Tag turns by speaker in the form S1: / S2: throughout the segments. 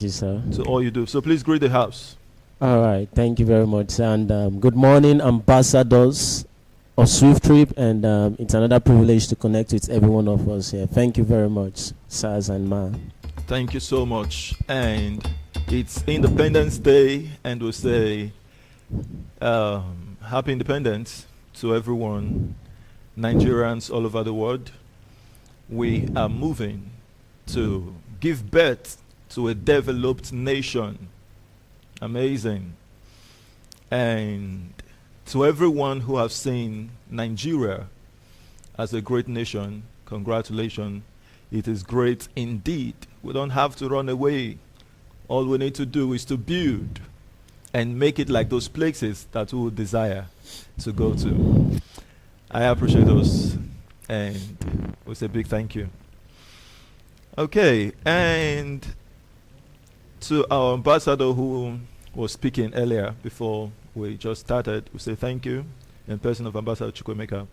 S1: Yes, sir.
S2: to all you do. So please greet the house.
S1: All right. Thank you very much. And good morning, ambassadors of SWIFTtrip. And it's another privilege to connect with every one of us here. Thank you very much, sirs and ma.
S2: Thank you so much. And it's Independence Day, and we'll say Happy Independence to everyone, Nigerians all over the world. We are moving to give birth to a developed nation. Amazing. And to everyone who have seen Nigeria as a great nation, congratulations. It is great indeed. We don't have to run away. All we need to do is to build and make it like those places that we would desire to go to. I appreciate those, and we say big thank you. Okay, and to our ambassador who was speaking earlier before we just started, we say thank you in person of Ambassador Chukwemeka.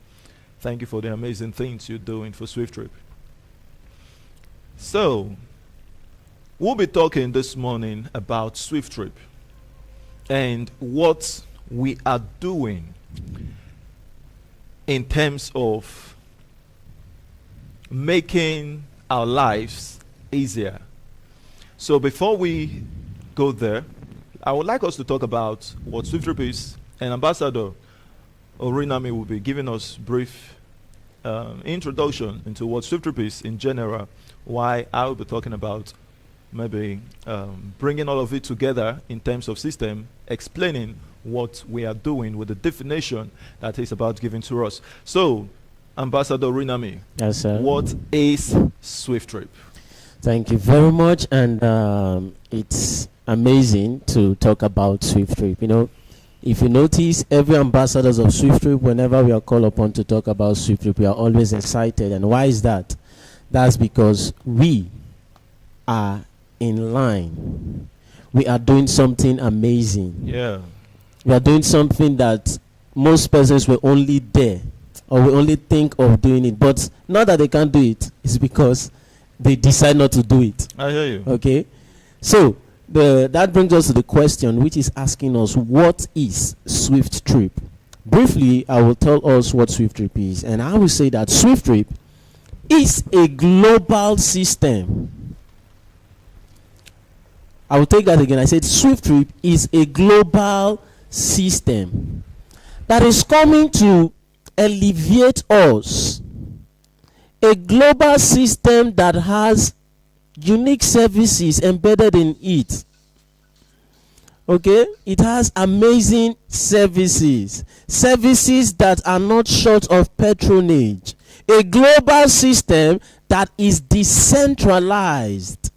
S2: Thank you for the amazing things you're doing for SWIFTtrip. So, we'll be talking this morning about SWIFTtrip and what we are doing in terms of making our lives easier. So before we go there, I would like us to talk about what SWIFTtrip is, and Ambassador Orinami will be giving us brief introduction into what SWIFTtrip is in general, why I will be talking about maybe bringing all of it together in terms of system, explaining what we are doing with the definition that he's about giving to us. So, Ambassador Orinami,
S1: Yes, sir.
S2: what is SWIFTtrip?
S1: Thank you very much. And it's amazing to talk about SWIFTtrip. You know, if you notice, every ambassadors of SWIFTtrip, whenever we are called upon to talk about SWIFTtrip, we are always excited. And why is that? That's because we are in line. We are doing something amazing.
S2: Yeah.
S1: We are doing something that most persons will only dare or will only think of doing it. But not that they can't do it. It's because they decide not to do it.
S2: I hear you.
S1: Okay? So, that brings us to the question, which is asking us, what is SWIFTtrip? Briefly, I will tell us what SWIFTtrip is. And I will say that SWIFTtrip is a global system. I will take that again. I said SWIFTtrip is a global system that is coming to alleviate us. A global system that has unique services embedded in it. Okay? It has amazing services. Services that are not short of patronage. A global system that is decentralized.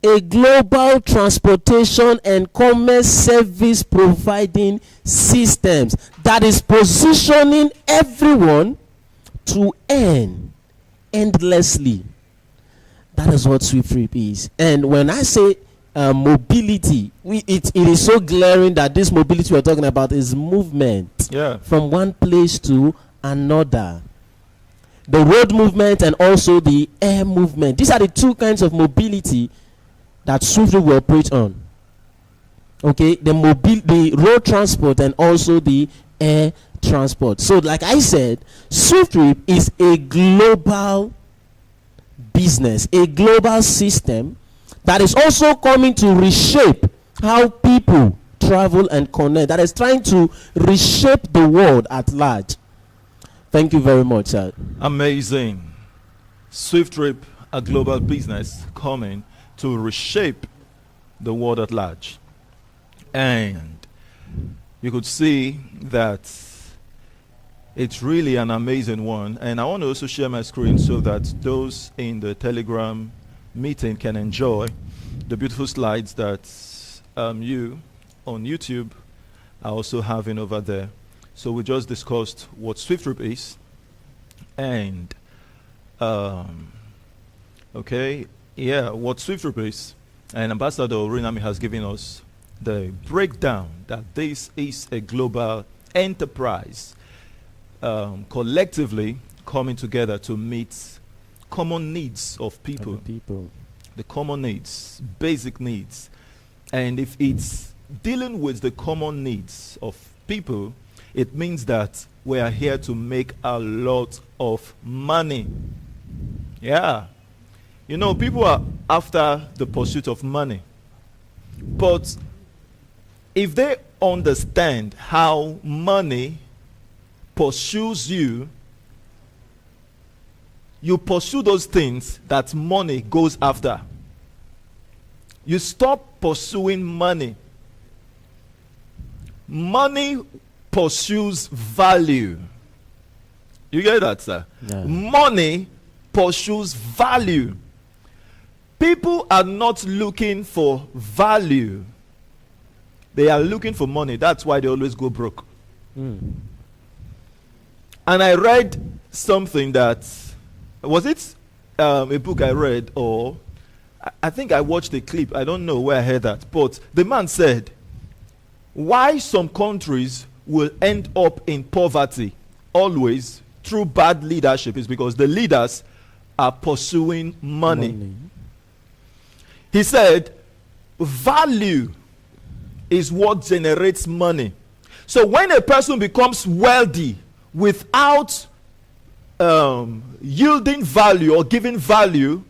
S1: A global transportation and commerce service providing systems that is positioning everyone to earn endlessly. That is what SWIFTtrip is. And when I say mobility, it is so glaring that this mobility we're talking about is movement from one place to another. The road movement and also the air movement. These are the two kinds of mobility that SWIFTtrip will operate on. Okay, the road transport and also the air transport. So, like I said, SWIFTtrip is a global business, a global system that is also coming to reshape how people travel and connect. That is trying to reshape the world at large. Thank you very much, sir.
S2: Amazing. SWIFTtrip, a global business coming to reshape the world at large. And you could see that it's really an amazing one. And I want to also share my screen so that those in the Telegram meeting can enjoy the beautiful slides that you on YouTube are also having over there. So we just discussed what SWIFTtrip is. And, okay, yeah, what SWIFTtrip is. And Ambassador Orinami has given us the breakdown that this is a global enterprise collectively coming together to meet common needs of people. the common needs, basic needs. And if it's dealing with the common needs of people, it means that we are here to make a lot of money. Yeah. You know, people are after the pursuit of money. But if they understand how money pursues you, you pursue those things that money goes after. You stop pursuing money. Money pursues value. You get that, sir?
S1: Yeah.
S2: Money pursues value. People are not looking for value. They are looking for money. That's why they always go broke.
S1: Mm.
S2: And I read something that, was it a book I read, or I think I watched a clip. I don't know where I heard that. But the man said, why some countries will end up in poverty always through bad leadership is because the leaders are pursuing money. He said, value is what generates money. So when a person becomes wealthy without yielding value or giving value,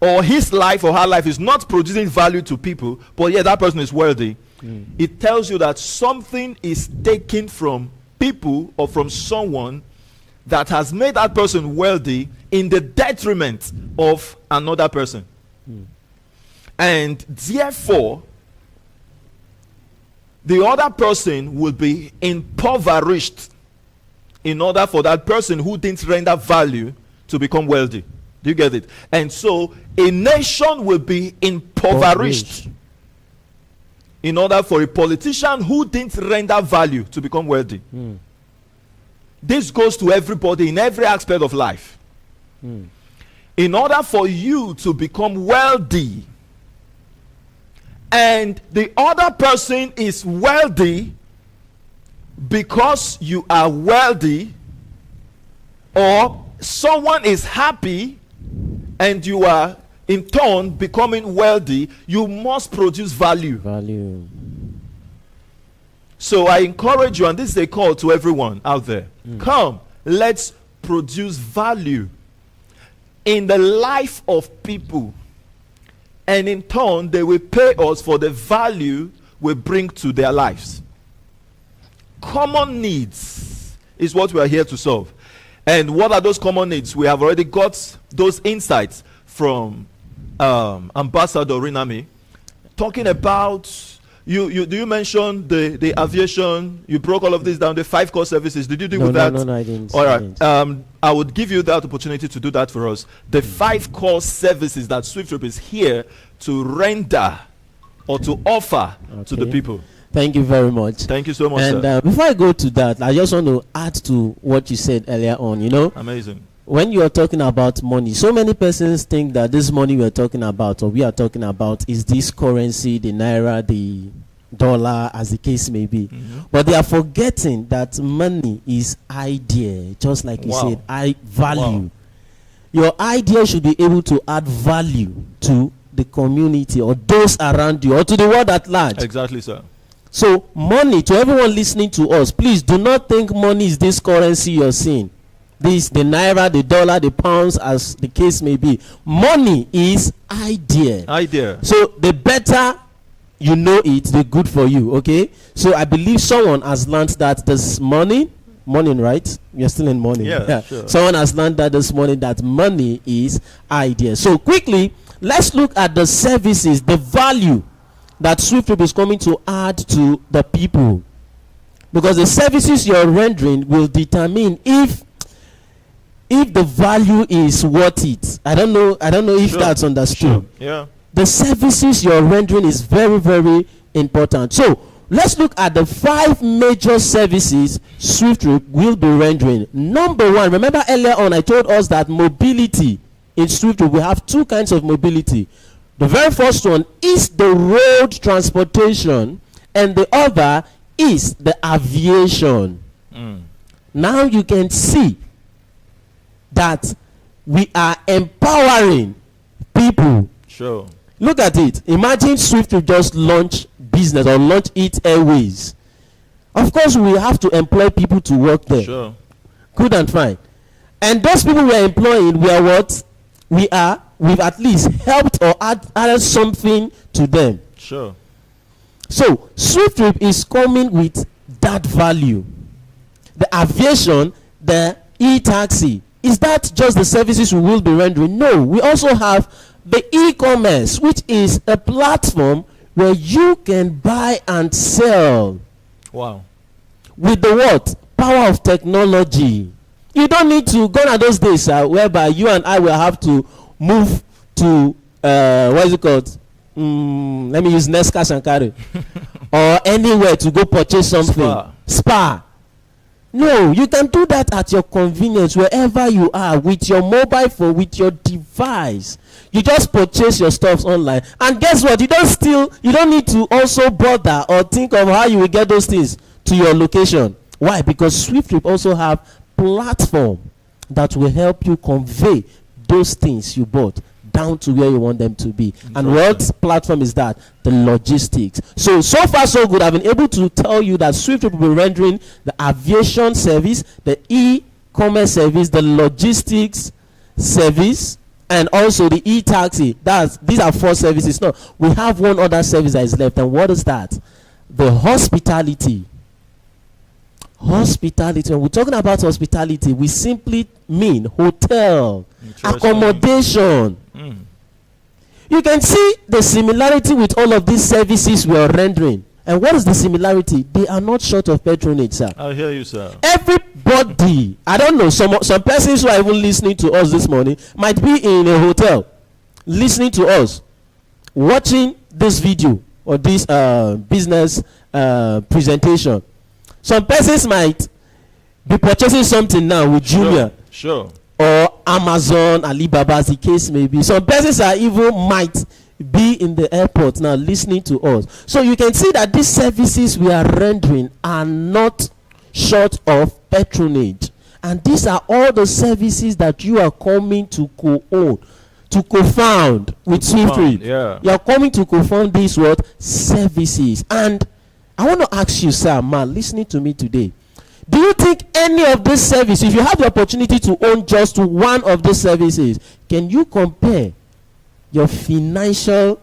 S2: or his life or her life is not producing value to people, but yet that person is wealthy, it tells you that something is taken from people or from someone that has made that person wealthy in the detriment of another person. And therefore, the other person will be impoverished in order for that person who didn't render value to become wealthy. Do you get it? And so a nation will be impoverished in order for a politician who didn't render value to become wealthy. This goes to everybody in every aspect of life. In order for you to become wealthy, and the other person is wealthy because you are wealthy, or someone is happy and you are in turn becoming wealthy, you must produce value. So I encourage you, and this is a call to everyone out there. Come, let's produce value in the life of people, and in turn they will pay us for the value we bring to their lives. Common needs is what we are here to solve. And what are those common needs? We have already got those insights from Ambassador Rinami, talking about, you mention the aviation. You broke all of this down, the 5 core services. Did you deal with that?
S1: No, I didn't.
S2: All right. I would give you that opportunity to do that for us. The 5 core services that SWIFTtrip is here to render or to offer to the people.
S1: Thank you very much.
S2: Thank you so much,
S1: and
S2: sir.
S1: Before I go to that, I just want to add to what you said earlier on. You know,
S2: amazing.
S1: When you are talking about money, so many persons think that this money we are talking about, or we are talking about, is this currency, the naira, the dollar, as the case may be. But they are forgetting that money is idea, just like you said, value. Your idea should be able to add value to the community or those around you or to the world at large.
S2: Exactly, sir.
S1: So money, to everyone listening to us, please do not think money is this currency you're seeing. This, the naira, the dollar, the pounds, as the case may be. Money is idea. So the better you know it, the good for you, okay? So I believe someone has learned that this morning, right? You're still in morning.
S2: Yeah, sure.
S1: Someone has learned that this morning that money is idea. So quickly, let's look at the services, the value that SWIFTtrip is coming to add to the people, because the services you're rendering will determine if the value is worth it. I don't know if that's understood.
S2: Yeah.
S1: The services you're rendering is very, very important. So let's look at the 5 major services SWIFTtrip will be rendering. Number 1, remember earlier on I told us that mobility in SWIFTtrip, we have 2 kinds of mobility. The very first one is the road transportation, and the other is the aviation. Now you can see that we are empowering people people.
S2: Sure.
S1: Look at it. Imagine SWIFTtrip just launch business or launch it airways. Of course, we have to employ people to work there.
S2: Sure.
S1: Good and fine. And those people we are employing, we are what? We've at least helped or added something to them.
S2: Sure.
S1: So SWIFTtrip is coming with that value. The aviation, the e-taxi. Is that just the services we will be rendering? No, we also have the e-commerce, which is a platform where you can buy and sell.
S2: Wow.
S1: With the what? Power of technology. You don't need to go on those days whereby you and I will have to move to what is it called? Let me use Nesca and carry or anywhere to go purchase something. Spa. No, you can do that at your convenience wherever you are with your mobile phone, with your device. You just purchase your stuff online, and guess what? You don't need to also bother or think of how you will get those things to your location. Why? Because SWIFTtrip also have platform that will help you convey those things you bought down to where you want them to be. And what platform is that? The logistics. So far so good. I've been able to tell you that SWIFTtrip will be rendering the aviation service, the e-commerce service, the logistics service, and also the e-taxi. These are 4 services. No, we have one other service that is left. And what is that? The hospitality. Hospitality. When we're talking about hospitality, we simply mean hotel, accommodation. You can see the similarity with all of these services we are rendering. And what is the similarity? They are not short of patronage, sir.
S2: I hear you, sir.
S1: Everybody, I don't know, some persons who are even listening to us this morning might be in a hotel listening to us, watching this video or this business presentation. Some persons might be purchasing something now with Jumia.
S2: Sure.
S1: Or Amazon, Alibaba, as the case may be. Some persons are even might be in the airport now listening to us. So you can see that these services we are rendering are not short of patronage. And these are all the services that you are coming to co-own, to co-found with SWIFTtrip.
S2: Yeah.
S1: You are coming to co-found these what? Services. And I want to ask you, sir, man, listening to me today, do you think any of these services, if you have the opportunity to own just one of these services, can you compare your financial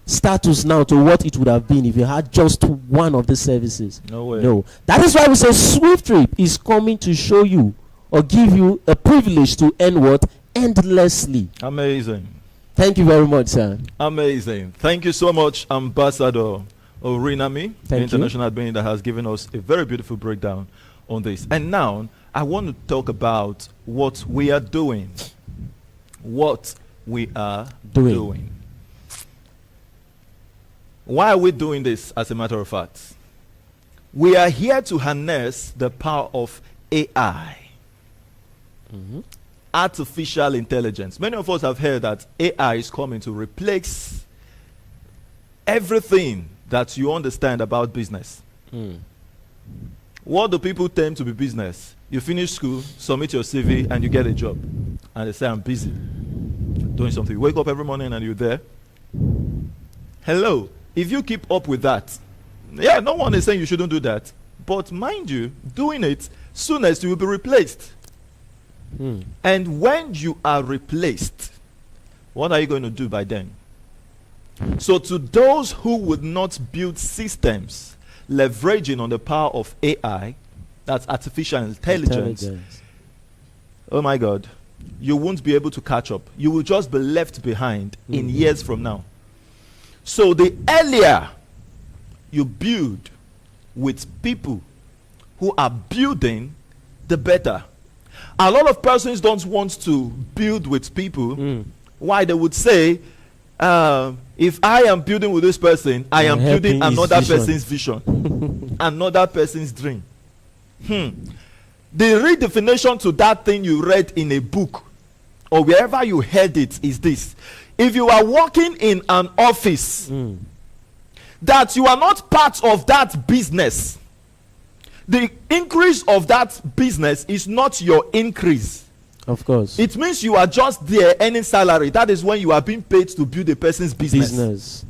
S1: status now to what it would have been if you had just one of the services?
S2: No way.
S1: No. That is why we say SWIFTtrip is coming to show you or give you a privilege to earn what? Endlessly.
S2: Amazing.
S1: Thank you very much, sir.
S2: Amazing. Thank you so much, Ambassador Orinami, the
S1: Thank
S2: international being that has given us a very beautiful breakdown on this. And now I want to talk about what we are doing. What we are doing. Why are we doing this, as a matter of fact? We are here to harness the power of AI. Artificial intelligence. Many of us have heard that AI is coming to replace everything that you understand about business. What do people tend to be business? You finish school, submit your CV, and you get a job. And they say, I'm busy doing something. You wake up every morning and you're there. Hello. If you keep up with that, yeah, no one is saying you shouldn't do that. But mind you, doing it, soonest you will be replaced. And when you are replaced, what are you going to do by then? So to those who would not build systems leveraging on the power of AI, that's artificial intelligence, oh my God, you won't be able to catch up. You will just be left behind in years from now. So the earlier you build with people who are building, the better. A lot of persons don't want to build with people. Why? They would say, if I am building with this person, I am building another person's vision, another person's dream. The redefinition to that thing you read in a book or wherever you heard it is this: if you are working in an office that you are not part of that business, the increase of that business is not your increase.
S1: Of course.
S2: It means you are just there earning salary. That is when you are being paid to build a person's business.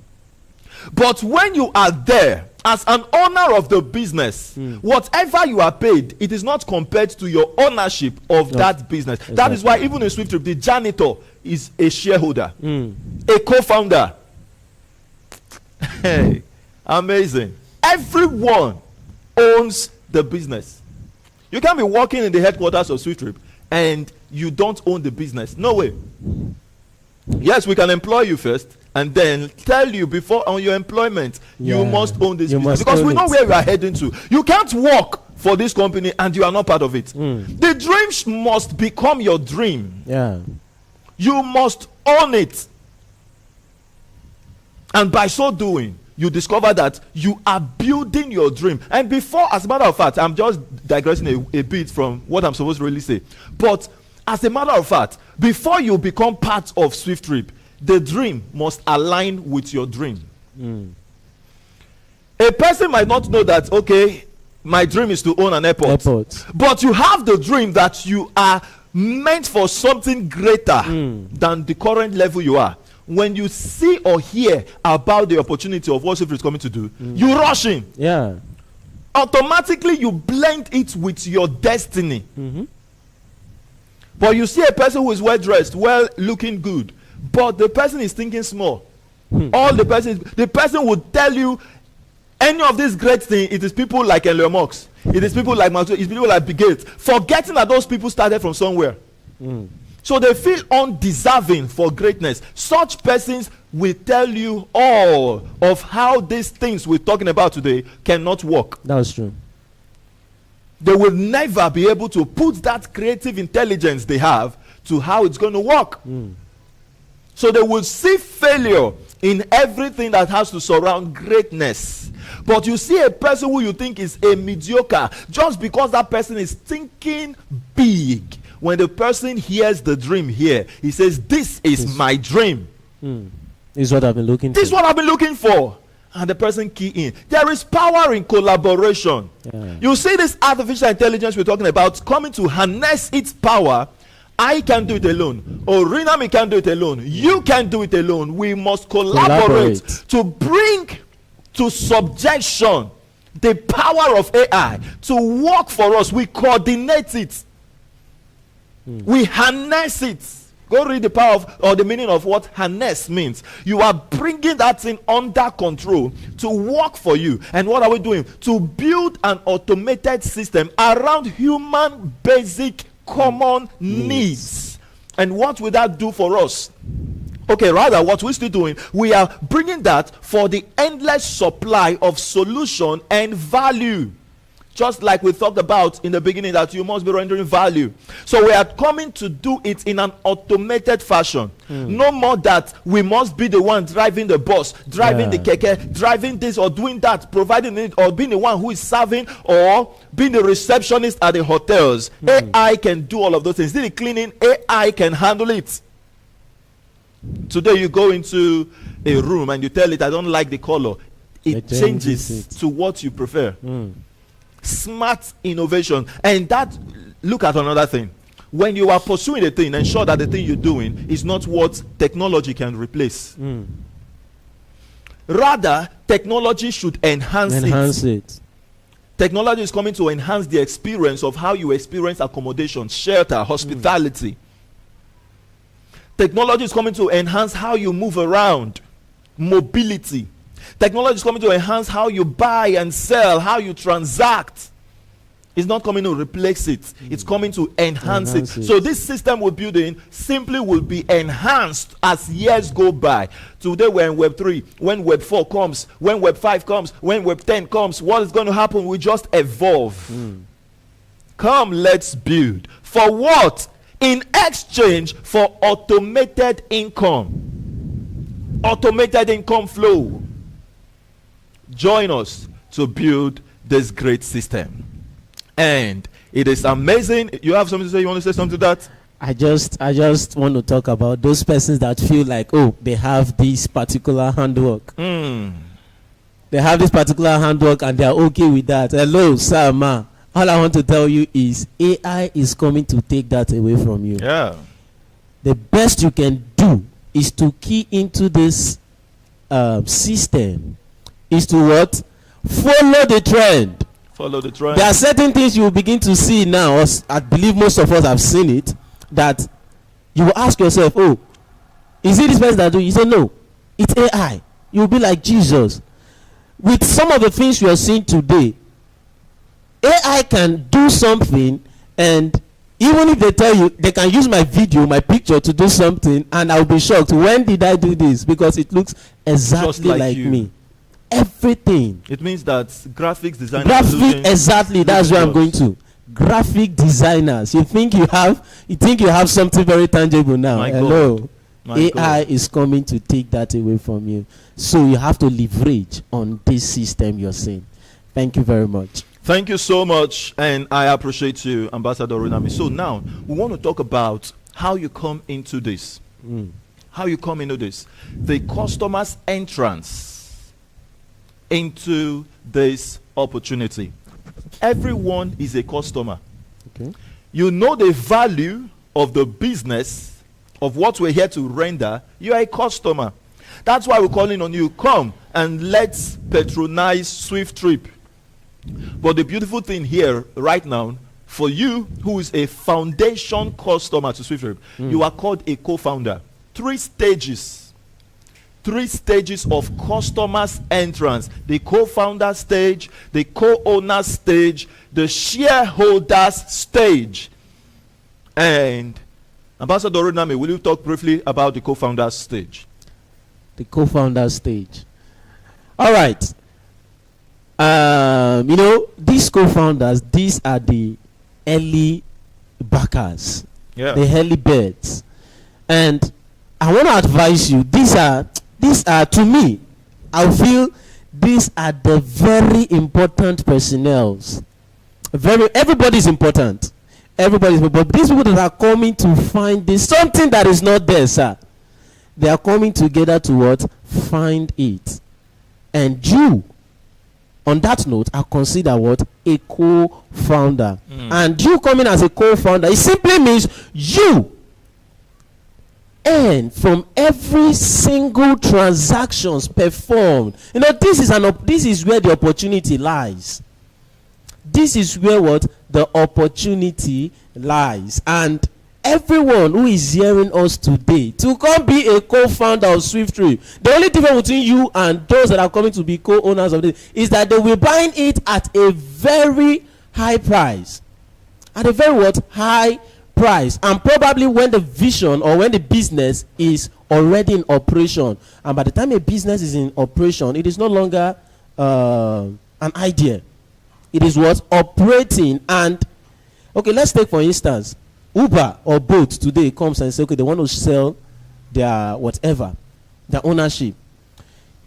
S2: But when you are there as an owner of the business, whatever you are paid, it is not compared to your ownership of that business. Exactly. That is why even in SWIFTtrip, the janitor is a shareholder, a co-founder. Hey, amazing. Everyone owns the business. You can't be working in the headquarters of SWIFTtrip and you don't own the business. No way. Yes, we can employ you first and then tell you before on your employment, you must own this business. Because we know where you are heading to. You can't work for this company and you are not part of it. The dream must become your dream.
S1: Yeah.
S2: You must own it. And by so doing, you discover that you are building your dream. And before, as a matter of fact, I'm just digressing a bit from what I'm supposed to really say. But as a matter of fact, before you become part of SWIFTtrip, the dream must align with your dream. A person might not know that, okay, my dream is to own an airport. But you have the dream that you are meant for something greater than the current level you are. When you see or hear about the opportunity of what SWIFTtrip is coming to do, you rush in.
S1: Yeah.
S2: Automatically, you blend it with your destiny. But you see a person who is well dressed, well looking good, but the person is thinking small. The person would tell you any of these great things. It is people like Elon Musk. It is people like Matt. It is people like Bill Gates. Forgetting that those people started from somewhere. So they feel undeserving for greatness. Such persons will tell you all of how these things we're talking about today cannot work.
S1: That's true.
S2: They will never be able to put that creative intelligence they have to how it's going to work. So they will see failure in everything that has to surround greatness. But you see a person who you think is a mediocre just because that person is thinking big. When the person hears the dream here, he says, this is my dream.
S1: This is what I've been looking for.
S2: This is what I've been looking for. And the person key in. There is power in collaboration. You see this artificial intelligence we're talking about coming to harness its power. I can do it alone. Rinami can do it alone. You can do it alone. We must collaborate to bring to subjection the power of AI to work for us. We coordinate it. We harness it. Go read the power of, or the meaning of what harness means. You are bringing that thing under control to work for you. And what are we doing? To build an automated system around human basic common needs. And what will that do for us? Okay, rather, what we're still doing, we are bringing that for the endless supply of solution and value. Just like we talked about in the beginning, that you must be rendering value. So we are coming to do it in an automated fashion. No more that we must be the one driving the bus, driving the keke, driving this or doing that, providing it, or being the one who is serving or being the receptionist at the hotels. AI can do all of those things. The cleaning, AI can handle it. Today you go into a room and you tell it, I don't like the color. It changes to what you prefer. Smart innovation. And that, look at another thing. When you are pursuing a thing, ensure that the thing you're doing is not what technology can replace. Rather, technology should enhance it. Technology is coming to enhance the experience of how you experience accommodation, shelter, hospitality. Technology is coming to enhance how you move around, mobility. Technology is coming to enhance how you buy and sell, how you transact. It's not coming to replace it. It's coming to enhance it. So this system we're building simply will be enhanced as years go by. Today we're in Web 3. When Web 4 comes, when Web 5 comes, when Web 10 comes, what is going to happen? We just evolve. Come, let's build. For what? In exchange for automated income. Automated income flow. Join us to build this great system. And it is amazing. You have something to say? You want to say something to that?
S1: I just want to talk about those persons that feel like, oh, they have this particular handwork. They have this particular handwork and they are okay with that. Hello, sir, ma. all I want to tell you is AI is coming to take that away from you.
S2: Yeah.
S1: The best you can do is to key into this system, is to what? Follow the trend.
S2: Follow the trend.
S1: There are certain things you will begin to see now, I believe most of us have seen it, that you will ask yourself, oh, is it this person that do? You say, no, it's AI. You will be like Jesus. With some of the things you are seeing today, AI can do something, and even if they tell you they can use my video, my picture to do something, and I'll be shocked. When did I do this? Because it looks exactly like me. Everything.
S2: It means that graphics designers.
S1: Exactly. That's where I'm going to. Graphic designers. You think you have something very tangible now.
S2: My
S1: Hello.
S2: God.
S1: AI is coming to take that away from you. So you have to leverage on this system you're seeing. Thank you very much.
S2: Thank you so much, and I appreciate you, Ambassador Runami. So now we want to talk about how you come into this. How you come into this. The customer's entrance into this opportunity. Everyone is a customer.
S1: Okay.
S2: You know the value of the business, of what we're here to render. You are a customer. That's why we're calling on you. Come and let's patronize SWIFTtrip. But the beautiful thing here right now, for you who is a foundation customer to SWIFTtrip, you are called a co-founder. 3 stages. 3 stages of customers entrance. The co-founder stage, the co-owner stage, the shareholders stage. And Ambassador Runami, will you talk briefly about the co-founder stage?
S1: The co-founder stage. All right. These co-founders, these are the early backers, the early birds. And I want to advise you, these are to me, I feel these are the very important personnels. Everybody is important. But these people that are coming to find this, something that is not there, sir, they are coming together to what? Find it. And you, on that note, are considered what? A co-founder. And you coming as a co-founder, it simply means you earn from every single transactions performed. This is where the opportunity lies. This is where what? The opportunity lies. And everyone who is hearing us today to come be a co-founder of SWIFTtrip, the only difference between you and those that are coming to be co-owners of this is that they will buy it at a very high price. At a very what? High price. And probably when the vision or when the business is already in operation. And by the time a business is in operation, it is no longer an idea. It is what? Operating. And okay, let's take for instance Uber or Bolt today comes and say, okay, they want to sell their whatever, their ownership.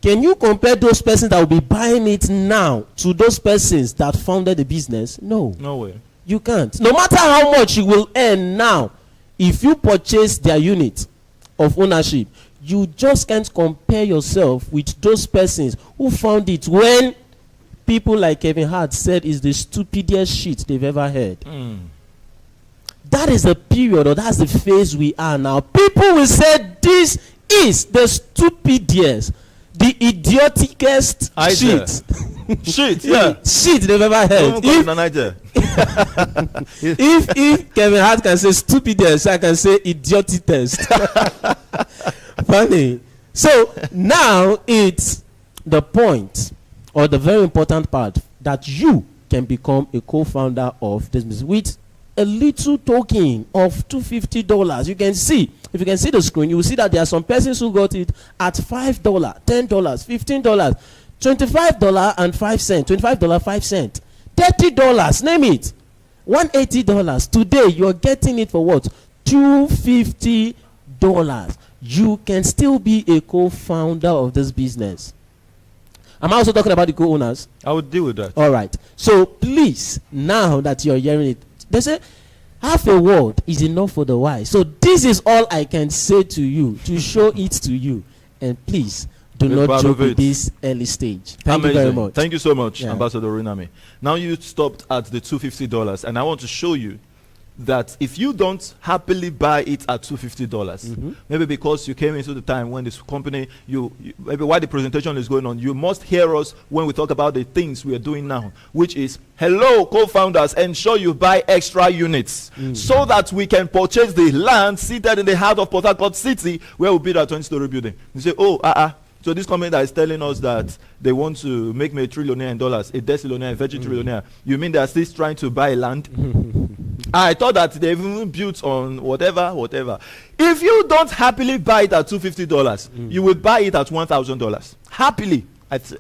S1: Can you compare those persons that will be buying it now to those persons that founded the business? No.
S2: No way.
S1: You can't. No matter how much you will earn now, if you purchase their unit of ownership, you just can't compare yourself with those persons who found it when people like Kevin Hart said is the stupidest shit they've ever heard. That is the period, or that's the phase we are now. People will say this is the stupidest, the idioticest shit.
S2: Shit, yeah.
S1: Shit they've ever heard. If Kevin Hart can say stupidest, I can say idioticest. Funny. So now it's the point, or the very important part, that you can become a co-founder of this business with a little token of $250. You can see, if you can see the screen, you will see that there are some persons who got it at $5, $10, $15, $25.05, $25.05, $30, name it, $180. Today you're getting it for what? $250. You can still be a co-founder of this business. I'm also talking about the co-owners.
S2: I would deal with that.
S1: All right. So please, now that you're hearing it, they say half a word is enough for the wise. So this is all I can say to you, to show it to you. And please, do
S2: Be
S1: not
S2: part
S1: joke
S2: of
S1: with
S2: it.
S1: this early stage. Thank you
S2: Amazing.
S1: very much.
S2: Thank you so much,
S1: Yeah.
S2: Ambassador Rinami. Now you stopped at the $250, and I want to show you that if you don't happily buy it at $250, maybe because you came into the time when this company, maybe while the presentation is going on, you must hear us when we talk about the things we are doing now, which is, hello, co-founders, ensure you buy extra units so that we can purchase the land seated in the heart of Port Harcourt City where we build our 20-story building. You say, so this company that is telling us that they want to make me a trillionaire in dollars, a decillionaire, a trillionaire, you mean they are still trying to buy land? I thought that they've even built on whatever. If you don't happily buy it at $250, you will buy it at $1,000. Happily,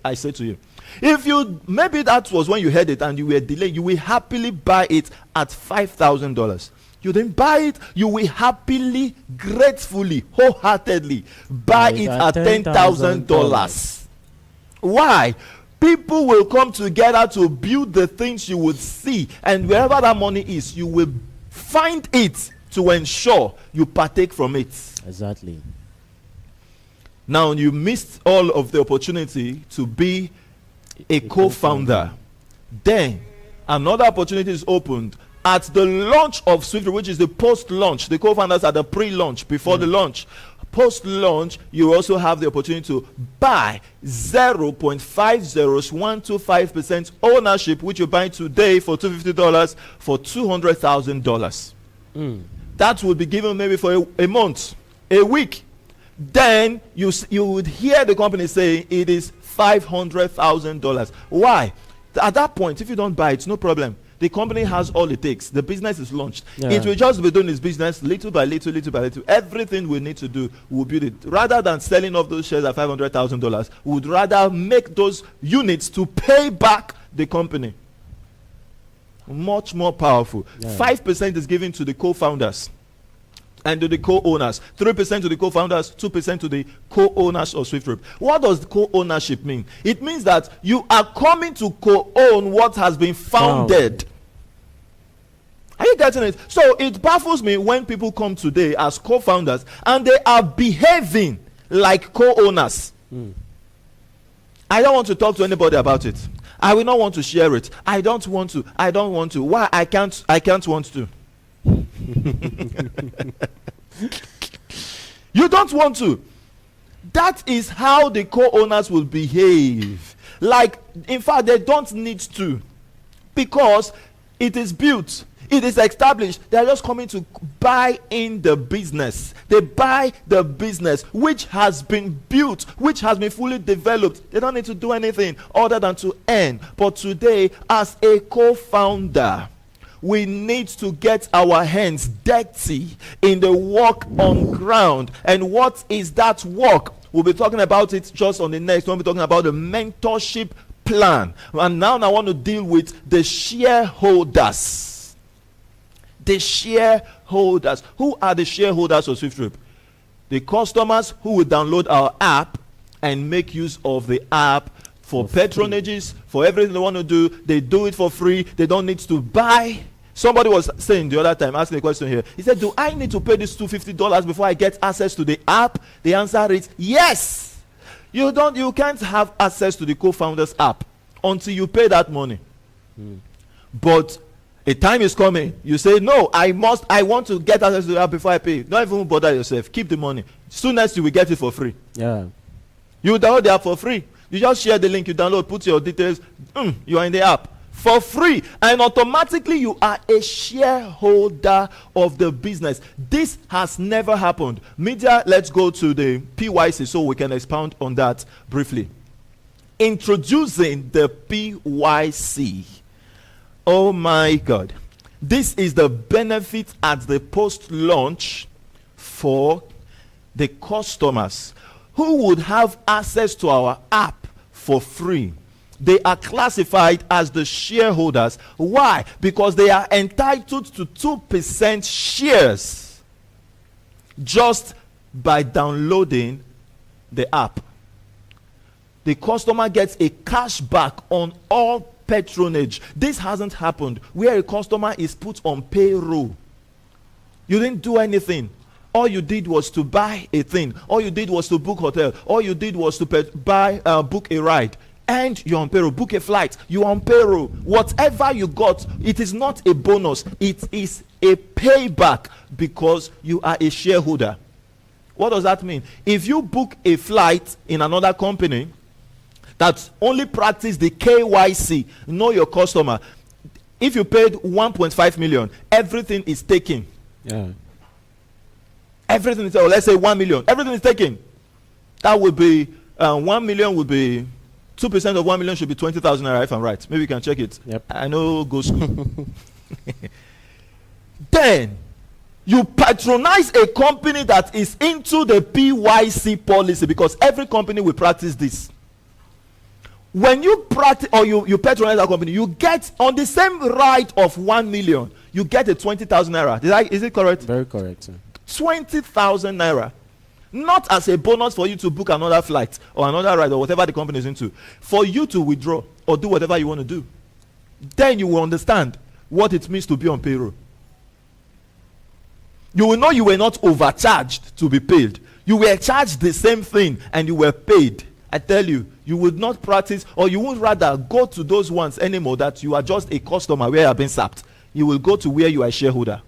S2: I say to you. If you, maybe that was when you heard it and you were delayed, you will happily buy it at $5,000. You didn't buy it, you will happily, gratefully, wholeheartedly buy it at $10,000. Why? People will come together to build the things you would see, and wherever that money is, you will find it to ensure you partake from it.
S1: Exactly.
S2: Now, you missed all of the opportunity to be a co-founder. Then, another opportunity is opened at the launch of SWIFTtrip, which is the post-launch. The co-founders are the pre-launch, before the launch. Post-launch, you also have the opportunity to buy 0.50125% ownership, which you're buying today for $250 for $200,000. That would be given maybe for a month, a week. Then you would hear the company say it is $500,000. Why? At that point, if you don't buy it, no problem. The company has all it takes. The business is launched.
S1: Yeah.
S2: It will just be doing its business little by little, little by little. Everything we need to do, we'll build it. Rather than selling off those shares at $500,000, we would rather make those units to pay back the company. Much more powerful.
S1: Yeah.
S2: 5% is given to the co-founders and to the co-owners. 3% to the co-founders, 2% to the co-owners of SWIFTtrip. What does co-ownership mean? It means that you are coming to co-own what has been founded. Are you getting it? So it baffles me when people come today as co-founders and they are behaving like co-owners. I don't want to talk to anybody about it. I will not want to share it. I don't want to. Why? I can't want to. You don't want to. That is how the co-owners will behave. Like, in fact, they don't need to, because it is built, it is established. They are just coming to buy in the business. They buy the business which has been built, which has been fully developed. They don't need to do anything other than to earn. But today, as a co-founder, we need to get our hands dirty in the work on ground. And what is that work? We'll be talking about it just on the next. We'll be talking about the mentorship plan. And now I want to deal with the shareholders. The shareholders. Who are the shareholders of SWIFTtrip? The customers who will download our app and make use of the app for patronages, for everything they want to do. They do it for free. They don't need to buy. Somebody was saying the other time, asking a question here. He said, do I need to pay this $250 before I get access to the app? The answer is yes. You can't have access to the co-founders app until you pay that money. But a time is coming. You say, no, I want to get access to the app before I pay. Don't even bother yourself. Keep the money. Soon as you will get it for free.
S1: Yeah.
S2: You download the app for free. You just share the link, you download, put your details. You are in the app for free, and automatically you are a shareholder of the business. This has never happened. Media, let's go to the PYC so we can expound on that briefly. Introducing the PYC. Oh my God. This is the benefit at the post-launch for the customers who would have access to our app for free. They are classified as the shareholders. Why? Because they are entitled to 2% shares just by downloading the app. The customer gets a cashback on all patronage. This hasn't happened where a customer is put on payroll. You didn't do anything. All you did was to buy a thing. All you did was to book hotel. All you did was to book a ride. And you're on payroll. Book a flight. You're on payroll. Whatever you got, it is not a bonus. It is a payback because you are a shareholder. What does that mean? If you book a flight in another company that only practice the KYC, know your customer, if you paid 1.5 million, everything is taken.
S1: Yeah.
S2: Everything is, or let's say 1 million, everything is taken. That would be 1 million would be 2% of 1 million should be 20,000 naira, if I'm right. Maybe you can check it.
S1: Yep.
S2: I know go school. Then you patronize a company that is into the PYC policy, because every company will practice this. When you practice or you patronize a company, you get on the same ride of 1 million, you get a 20,000 naira. Is it correct?
S1: Very correct, sir.
S2: 20,000 naira. Not as a bonus for you to book another flight or another ride or whatever the company is into, for you to withdraw or do whatever you want to do. Then you will understand what it means to be on payroll. You will know you were not overcharged to be paid. You were charged the same thing and you were paid. I tell you, you would not practice, or you would rather go to those ones anymore that you are just a customer where you have been sapped. You will go to where you are a shareholder.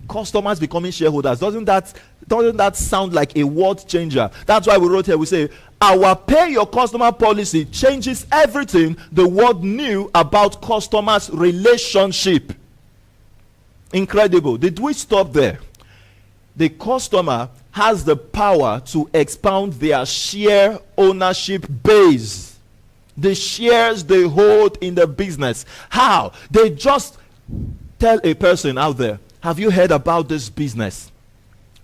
S2: Customers becoming shareholders, doesn't that sound like a world changer? That's why we wrote here, we say our pay your customer policy changes everything the world knew about customers relationship. Incredible. Did we stop there? The customer has the power to expound their share ownership base, the shares they hold in the business. How? They just tell a person out there, have you heard about this business?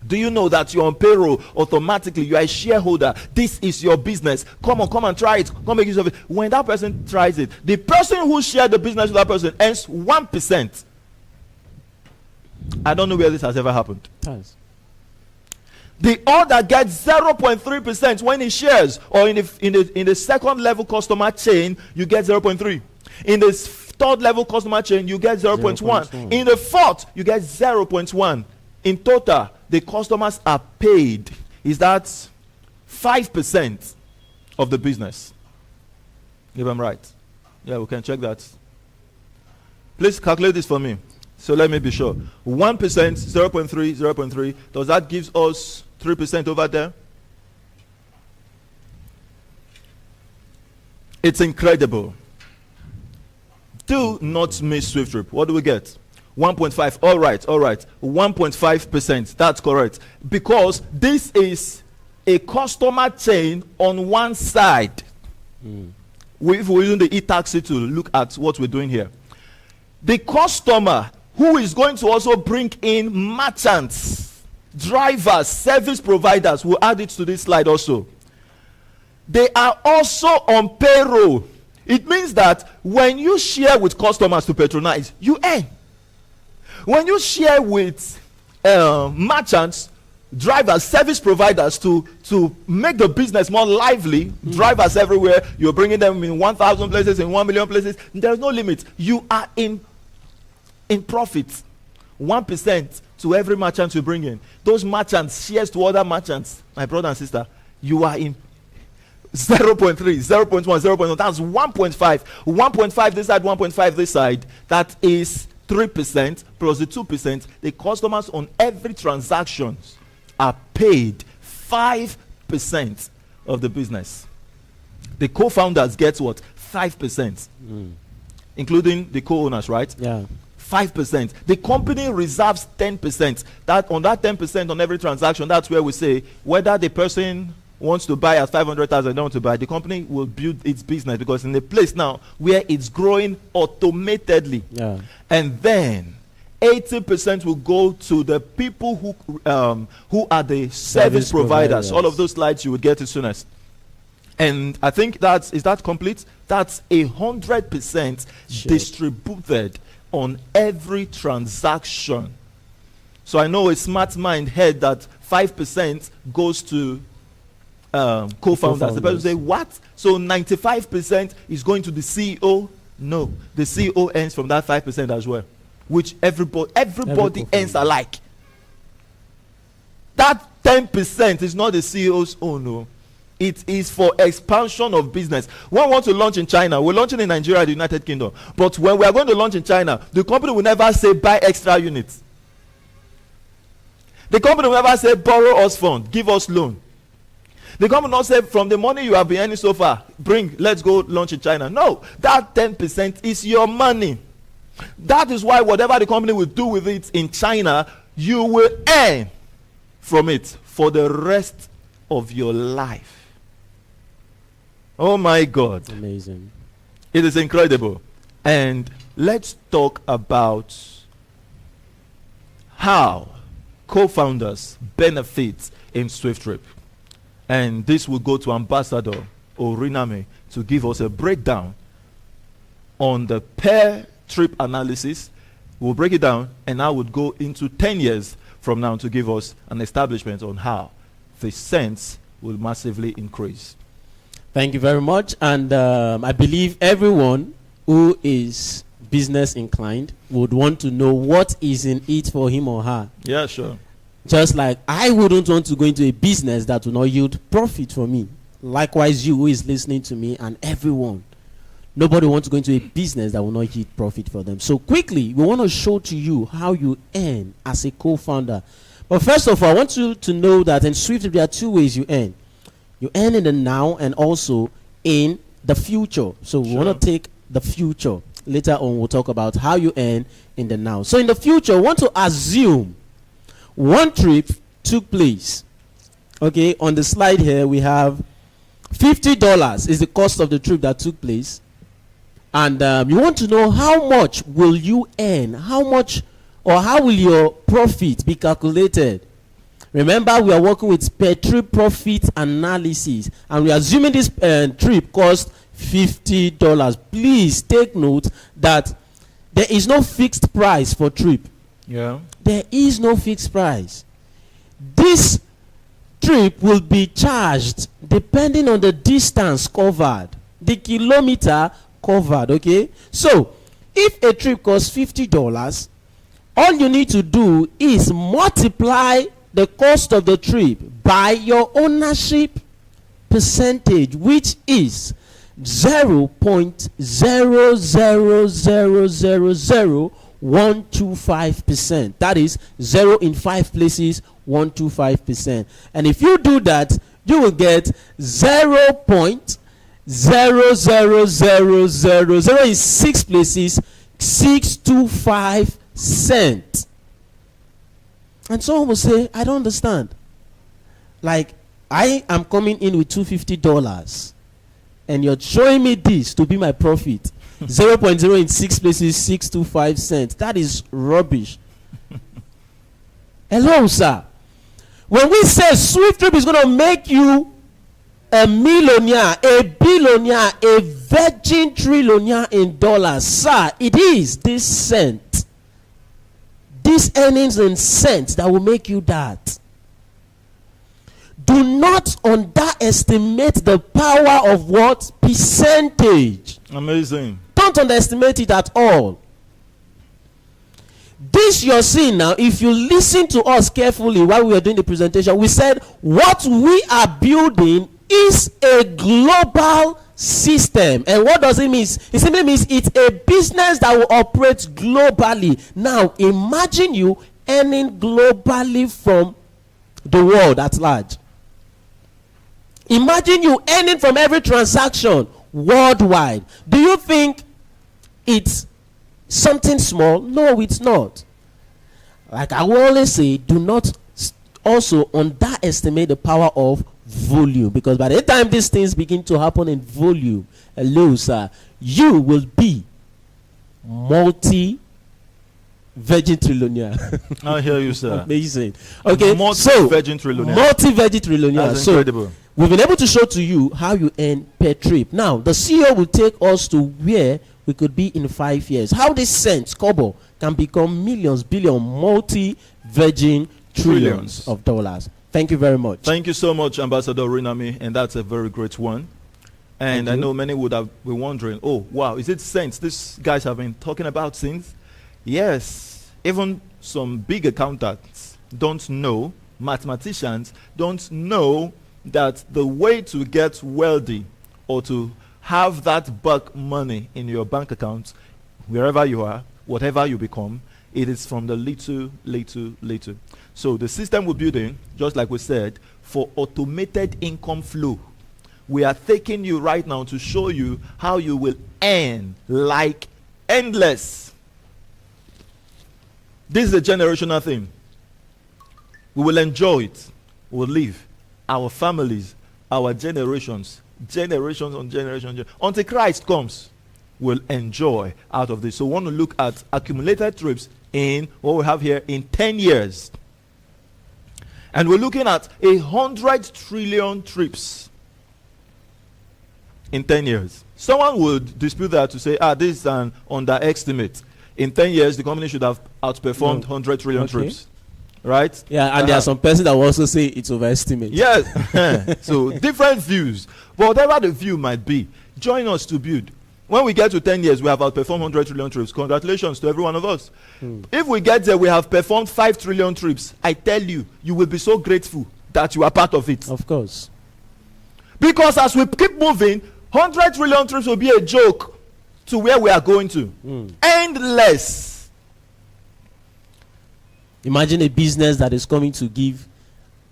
S2: Do you know that you're on payroll? Automatically you are a shareholder. This is your business. Come and try it. Come make use of it. When that person tries it, the person who shared the business with that person earns 1%. I don't know where this has ever happened.
S1: Yes.
S2: The other gets 0.3% when he shares, or in the second level customer chain, you get 0.3. In the third level customer chain, you get 0.1. In the fourth, you get 0.1. In total, the customers are paid. Is that 5% of the business? If I'm right. Yeah, we can check that. Please calculate this for me. So let me be sure. 1%, 0.3, 0.3. Does that give us 3% over there? It's incredible. Do not miss SWIFTtrip. What do we get? 1.5. All right. 1.5%. That's correct. Because this is a customer chain on one side. If we're using the e-taxi to look at what we're doing here. The customer who is going to also bring in merchants, drivers, service providers, we'll add it to this slide also. They are also on payroll. It means that when you share with customers to patronize, you earn. When you share with merchants, drivers, service providers to make the business more lively, drivers everywhere, you're bringing them in 1,000 places, in 1 million places, there's no limit. You are in profit. 1% to every merchant you bring in. Those merchants shares to other merchants. My brother and sister, you are in 0.3, 0.1, 0.1. That's 1.5. 1.5 this side, 1.5 this side. That is 3% plus the 2%. The customers on every transaction are paid 5% of the business. The co-founders get what? 5%. Including the co-owners, right?
S1: Yeah.
S2: 5%. The company reserves 10%. That on that 10% on every transaction, that's where we say whether the person wants to buy at 500,000, don't want to buy, the company will build its business because in a place now where it's growing automatedly.
S1: Yeah.
S2: And then 80% will go to the people who are the service providers. All of those slides you will get as soon as. And I think is that complete? That's 100% distributed on every transaction. So I know a smart mind heard that 5% goes to co-founders. The person say, what? So 95% is going to the CEO? No, the CEO earns from that 5% as well, which everybody earns alike. That 10% is not the CEO's own. No. It is for expansion of business. When we want to launch in China, we're launching in Nigeria, the United Kingdom. But when we are going to launch in China, the company will never say buy extra units. The company will never say borrow us fund, give us loan. The company will not say from the money you have been earning so far, let's go launch in China. No, that 10% is your money. That is why whatever the company will do with it in China, you will earn from it for the rest of your life. Oh my God.
S1: Amazing.
S2: It is incredible. And let's talk about how co-founders benefit in SWIFTtrip. And this will go to Ambassador Oriname to give us a breakdown on the per trip analysis. We'll break it down, and I would go into 10 years from now to give us an establishment on how the sense will massively increase.
S1: Thank you very much. And I believe everyone who is business inclined would want to know what is in it for him or her.
S2: Yeah, sure.
S1: Just like I wouldn't want to go into a business that will not yield profit for me. Likewise, you who is listening to me and everyone. Nobody wants to go into a business that will not yield profit for them. So quickly, we want to show to you how you earn as a co-founder. But first of all, I want you to know that in SWIFTtrip, there are two ways you earn. You earn in the now and also in the future. So we want to take the future. Later on, we'll talk about how you earn in the now. So in the future, we want to assume one trip took place. Okay, on the slide here, we have $50 is the cost of the trip that took place. And you want to know how much will you earn? How much or how will your profit be calculated? Remember, we are working with per trip profit analysis. And we are assuming this trip cost $50. Please take note that there is no fixed price for trip.
S2: Yeah.
S1: There is no fixed price. This trip will be charged depending on the distance covered, the kilometer covered. Okay, so if a trip costs $50, all you need to do is multiply the cost of the trip by your ownership percentage, which is 0.0000125%. That is 0 in 5 places, 125%. And if you do that, you will get 0.00000 in 6 places, 625 cents. And someone will say, I don't understand. Like, I am coming in with $250, and you're showing me this to be my profit. 0.0 in 6 places, 625 cents. That is rubbish. Hello, sir. When we say SWIFTtrip is going to make you a millionaire, a billionaire, a virgin trillionaire in dollars, sir, it is this cent, these earnings in cents that will make you that. Do not underestimate the power of what? Percentage.
S2: Amazing.
S1: Don't underestimate it at all. This you're seeing now, if you listen to us carefully while we were doing the presentation, we said what we are building is a global system. And what does it mean? It simply means it's a business that will operate globally. Now, imagine you earning globally from the world at large. Imagine you earning from every transaction worldwide. Do you think it's something small? No, it's not. Like I will always say, do not also underestimate the power of volume, because by the time these things begin to happen in volume, hello sir, you will be multi-virgin trillionaire.
S2: I hear you, sir.
S1: Amazing. Okay,
S2: multi-virgin trillionaire.
S1: Multi-virgin trillionaire.
S2: That's incredible.
S1: So we've been able to show to you how you earn per trip. Now the CEO will take us to where we could be in 5 years. How this cents, kobo, can become millions, billion, multi-virgin trillions of dollars. Thank you very much.
S2: Thank you so much, Ambassador Rinami, and that's a very great one. And I know many would have been wondering, oh, wow, is it cents? These guys have been talking about cents? Yes. Even some big accountants don't know mathematicians don't know that the way to get wealthy or to have that bulk money in your bank account, wherever you are, whatever you become, it is from the little, little, little. So the system we're building, just like we said, for automated income flow. We are taking you right now to show you how you will earn like endless. This is a generational thing. We will enjoy it. We'll live. Our families, our generations on generation, until Christ comes, will enjoy out of this. So we want to look at accumulated trips in what we have here in 10 years. And we're looking at 100 trillion trips in 10 years. Someone would dispute that to say, this is an underestimate. In 10 years, the company should have outperformed 100 trillion trips. Right?
S1: Yeah, and there are some persons that will also say it's overestimated.
S2: Yes. So different views. But whatever the view might be, join us to build. When we get to 10 years, we have outperformed 100 trillion trips. Congratulations to every one of us. If we get there, we have performed 5 trillion trips. I tell you, you will be so grateful that you are part of it.
S1: Of course.
S2: Because as we keep moving, 100 trillion trips will be a joke to where we are going to. Endless.
S1: Imagine a business that is coming to give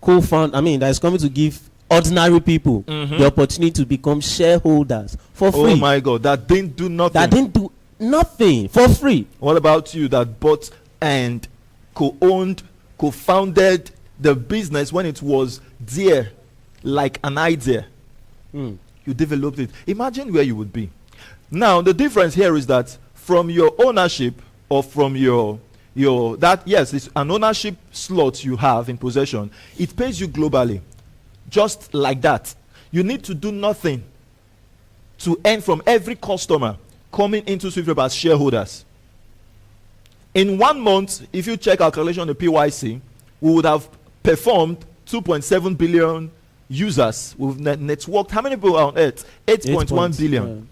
S1: that is coming to give ordinary people the opportunity to become shareholders for free.
S2: Oh my God, that didn't do nothing.
S1: That didn't do nothing for free.
S2: What about you that bought and co-owned, co-founded the business when it was there like an idea? You developed it. Imagine where you would be. Now, the difference here is that from your ownership or from it's an ownership slot you have in possession, it pays you globally. Just like that. You need to do nothing to earn from every customer coming into SWIFTtrip as shareholders. In 1 month, if you check our calculation on the PYC, we would have performed 2.7 billion users. We've networked. How many people are on Earth? 8.1 billion.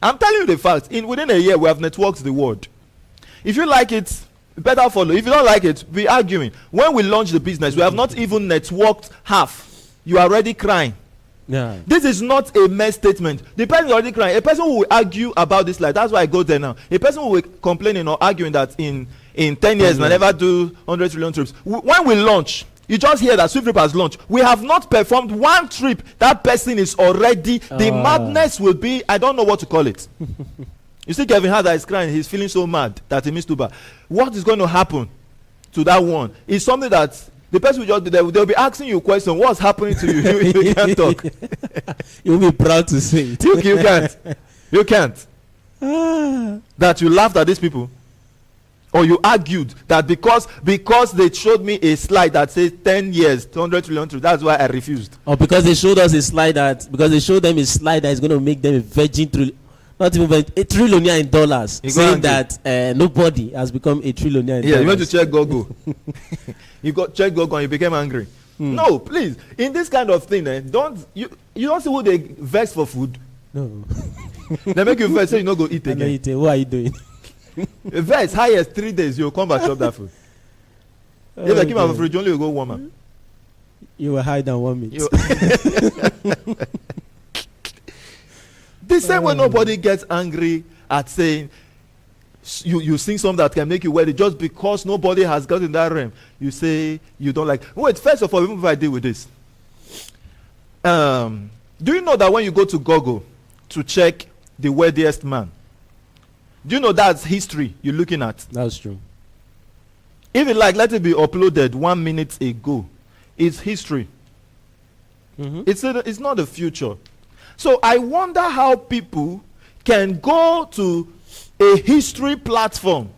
S2: I'm telling you the fact. Within a year, we have networked the world. If you like it, better follow. If you don't like it, be arguing. When we launch the business, we have not even networked half. You are already crying.
S1: Yeah.
S2: This is not a mere statement. The person is already crying. A person who will argue about this, like that's why I go there now. A person who will complaining or arguing that in 10 years I never do 100 trillion trips. When we launch, you just hear that SWIFTtrip has launched. We have not performed one trip. That person is already. The madness will be. I don't know what to call it. You see, Kevin Hart is crying. He's feeling so mad that he missed Uber. What is going to happen to that one? It's something that the person will just be there. They'll be asking you a question. What's happening to you? You can't talk.
S1: You'll be proud to say it.
S2: You can't. You can't. That you laughed at these people. Or you argued that because they showed me a slide that says 10 years, 200 trillion, that's why I refused.
S1: Or because they showed us a slide because they showed them a slide that is going to make them a virgin trillion. Not even a trillionaire in dollars, saying that nobody has become a trillionaire in dollars.
S2: Yeah, you went to check Google. You got check Google and you became angry. No, please. In this kind of thing, you don't see who they vex for food.
S1: No.
S2: They make you vex, so you don't go eat again.
S1: What are you doing?
S2: Vex, highest 3 days, you'll come back chop that food. If they keep out of the fridge, only you go warmer.
S1: You will hide and warm it.
S2: The same way nobody gets angry at saying you sing something that can make you wealthy just because nobody has got in that realm. You say you don't like. Wait, first of all, even if I deal with this, do you know that when you go to Google to check the wealthiest man, do you know that's history you're looking at?
S1: That's true.
S2: Even like let it be uploaded 1 minute ago, it's history. It's not the future. So I wonder how people can go to a history platform,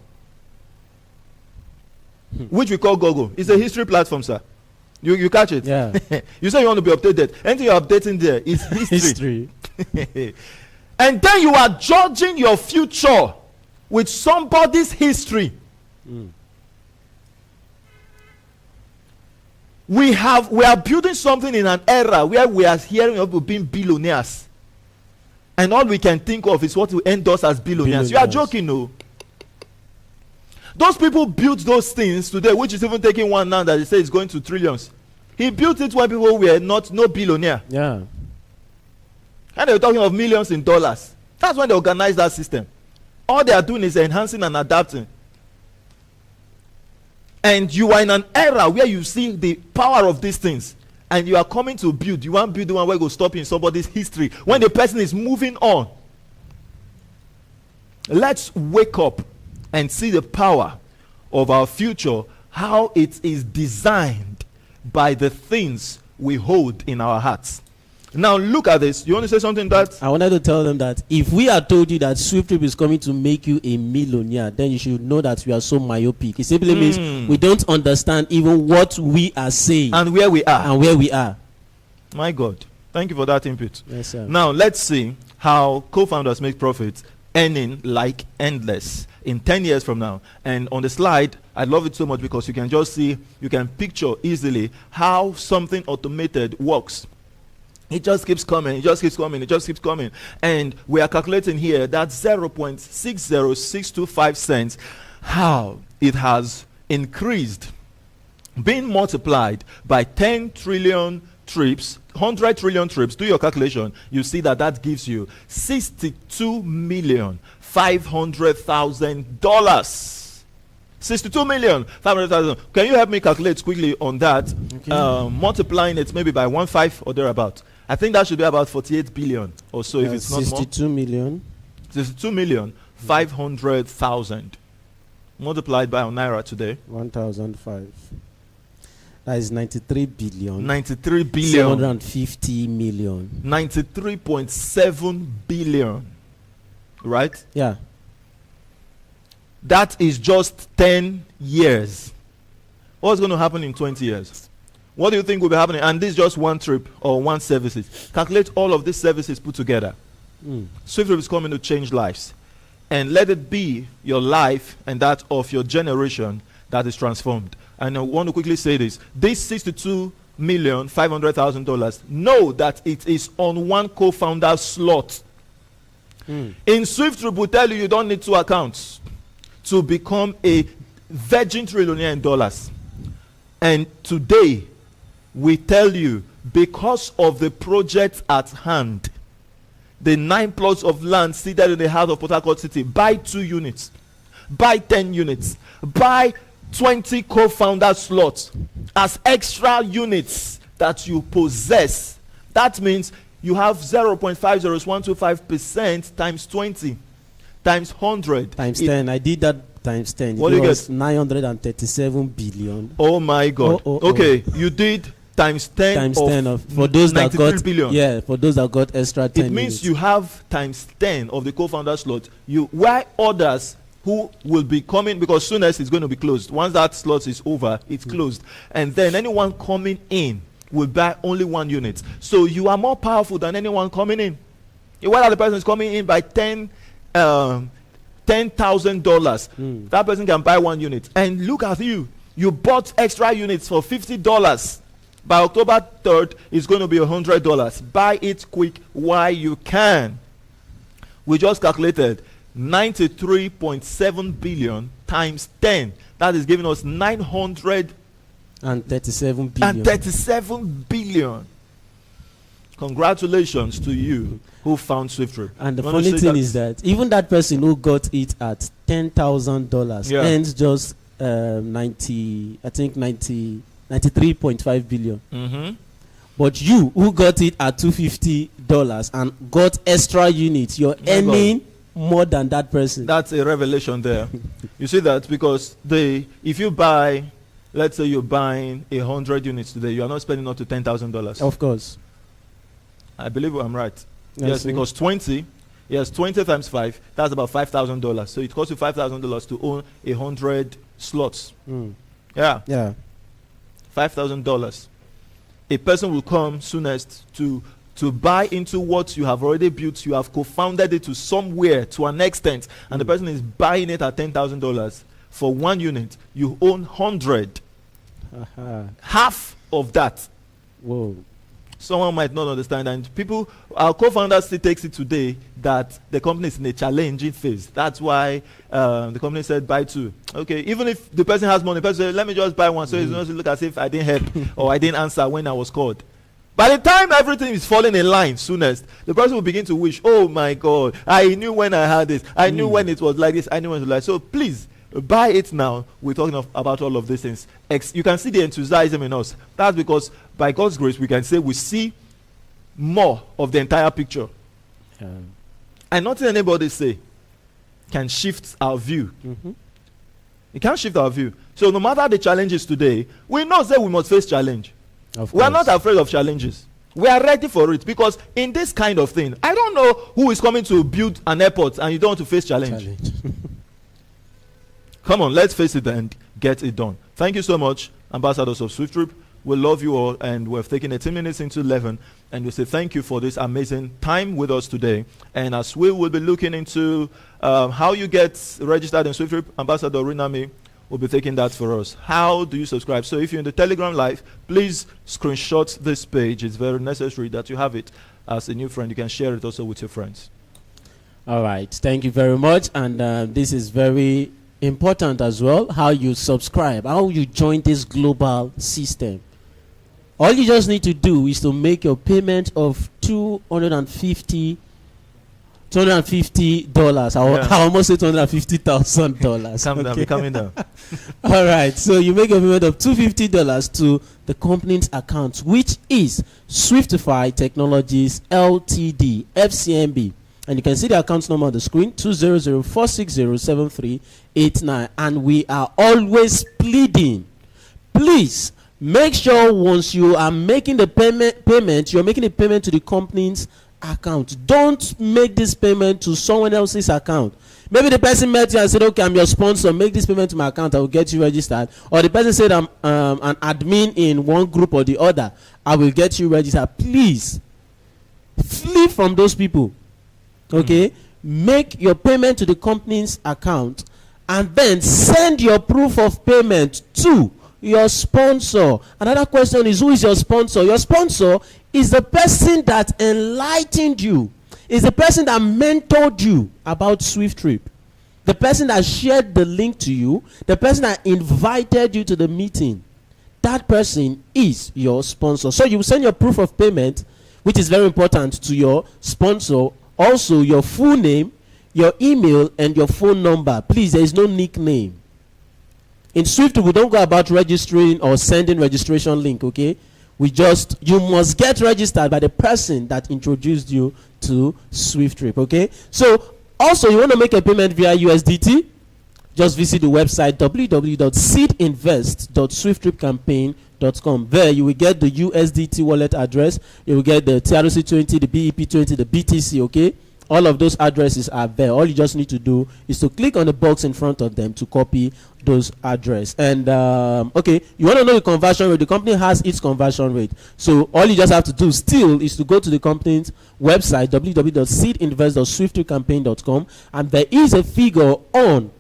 S2: which we call Google. It's a history platform, sir. You catch it?
S1: Yeah.
S2: You say you want to be updated. Anything you're updating there is history. And then you are judging your future with somebody's history. We are building something in an era where we are hearing of people being billionaires. And all we can think of is what will end us as billionaires. You are joking, no? Those people built those things today, which is even taking one now that they say is going to trillions. He built it when people were no billionaire.
S1: Yeah.
S2: And they were talking of millions in dollars. That's when they organized that system. All they are doing is enhancing and adapting. And you are in an era where you see the power of these things. And you are coming to build. You want to build the one where you go stop in somebody's history when the person is moving on. Let's wake up and see the power of our future, how it is designed by the things we hold in our hearts. Now look at this. You want to say something that?
S1: I wanted to tell them that if we had told you that SWIFTtrip is coming to make you a millionaire, then you should know that we are so myopic. It simply means we don't understand even what we are saying.
S2: And where we are. My God. Thank you for that input.
S1: Yes, sir.
S2: Now let's see how co-founders make profits, earning like endless in 10 years from now. And on the slide, I love it so much because you can just see, you can picture easily how something automated works. It just keeps coming, it just keeps coming, it just keeps coming. And we are calculating here that 0.60625 cents, how it has increased, being multiplied by 10 trillion trips, 100 trillion trips. Do your calculation. You see that that gives you $62,500,000. 62,500,000. Can you help me calculate quickly on that? Okay. Multiplying it maybe by 1.5 or thereabout. I think that should be about 48 billion or so, if it's not more.
S1: 62 million.
S2: 62,500,000 multiplied by our naira today.
S1: 1,005. That is 93 billion.
S2: 93 billion.
S1: 750 million.
S2: 93.7 billion. Right?
S1: Yeah.
S2: That is just 10 years. What's going to happen in 20 years? What do you think will be happening? And this is just one trip or one services. Calculate all of these services put together. SWIFTtrip is coming to change lives. And let it be your life and that of your generation that is transformed. And I want to quickly say this. This $62,500,000, know that it is on one co-founder slot. In SWIFTtrip, we tell you don't need 2 accounts to become a virgin trillionaire in dollars. And today, we tell you, because of the project at hand, the 9 plots of land seated in the heart of Port Harcourt City, buy 2 units, buy 10 units, buy 20 co-founder slots as extra units that you possess. That means you have 0.50125% times 20 times 100
S1: times 10. I did that times 10.
S2: What do you get?
S1: 937 billion.
S2: Oh my God. Okay, you did times 10
S1: times
S2: of
S1: 10 of for those that got
S2: billion.
S1: Yeah, for those that got extra 10
S2: it means
S1: minutes.
S2: you have times 10 of the co-founder slot. Why others who will be coming, because soon as it's going to be closed, once that slot is over, it's closed, and then anyone coming in will buy only 1 unit. So you are more powerful than anyone coming in. While the person is coming in by $10,000, that person can buy 1 unit. And look at you bought extra units for $50. By October 3rd, it's going to be $100. Buy it quick while you can. We just calculated 93.7 billion times 10. That is giving us
S1: 937 billion.
S2: 37 billion. Congratulations to you who found SWIFTtrip.
S1: And the funny thing is that even that person who got it at $10,000 earns just 93.5 billion. But you who got it at $250 and got extra units, you're earning more than that person.
S2: That's a revelation there. You see that? Because if you buy, let's say you're buying 100 units today, you are not spending up to $10,000.
S1: Of course.
S2: I believe I'm right. Yes, because 20 times 5, that's about $5,000. So it costs you $5,000 to own 100 slots. Yeah. $5,000. A person will come soonest to buy into what you have already built. You have co-founded it to somewhere, to an extent, and the person is buying it at $10,000 for 1 unit. You own 100. Half of that.
S1: Whoa.
S2: Someone might not understand, and our co-founders still takes it today that the company is in a challenging phase. That's why the company said buy two. Okay, even if the person has money, the person said, let me just buy one, so it's not to look as if I didn't help or I didn't answer when I was called. By the time everything is falling in line soonest, the person will begin to wish, oh my God, I knew when I had this. I knew when it was like this. I knew when it was like. So please, buy it now. We're talking about all of these things. You can see the enthusiasm in us. That's because by God's grace, we can say we see more of the entire picture. And nothing anybody say can shift our view. It can't shift our view. So no matter the challenges today, we know that we must face challenge. We are not afraid of challenges. We are ready for it, because in this kind of thing, I don't know who is coming to build an airport and you don't want to face challenge. Come on, let's face it and get it done. Thank you so much, ambassadors of SWIFTtrip. We love you all, and we've taken 18 minutes into 11, and we say thank you for this amazing time with us today. And as we will be looking into how you get registered in SWIFTtrip, Ambassador Rinami will be taking that for us. How do you subscribe? So if you're in the Telegram live, please screenshot this page. It's very necessary that you have it as a new friend. You can share it also with your friends.
S1: All right. Thank you very much. And this is very important as well, how you subscribe, how you join this global system. All you just need to do is to make your payment of $250. I almost said $250,000.
S2: Calm down, we're coming down.
S1: All right, so you make a payment of $250 to the company's account, which is Swiftify Technologies Ltd, FCMB. And you can see the account number on the screen, 200-460-7389. And we are always pleading, please make sure once you are making the payment, you're making a payment to the company's account. Don't make this payment to someone else's account. Maybe the person met you and said, okay, I'm your sponsor, make this payment to my account, I will get you registered. Or the person said, I'm an admin in one group or the other, I will get you registered. Please flee from those people. Okay, make your payment to the company's account and then send your proof of payment to your sponsor. Another question is, who is your sponsor? Your sponsor is the person that enlightened you, is the person that mentored you about SWIFTtrip, the person that shared the link to you, the person that invited you to the meeting. That person is your sponsor. So you send your proof of payment, which is very important, to your sponsor. Also, your full name, your email, and your phone number. Please, there is no nickname. In SWIFT, we don't go about registering or sending registration link, okay? You must get registered by the person that introduced you to SWIFTtrip, okay? So, also, you want to make a payment via USDT? Just visit the website www.seedinvest.swifttripcampaign.com. There you will get the USDT wallet address. You will get the TRC20, the BEP20, the BTC, okay? All of those addresses are there. All you just need to do is to click on the box in front of them to copy those addresses. And, okay, you want to know the conversion rate. The company has its conversion rate. So all you just have to do still is to go to the company's website, www.seedinvest.swifttripcampaign.com, and there is a figure on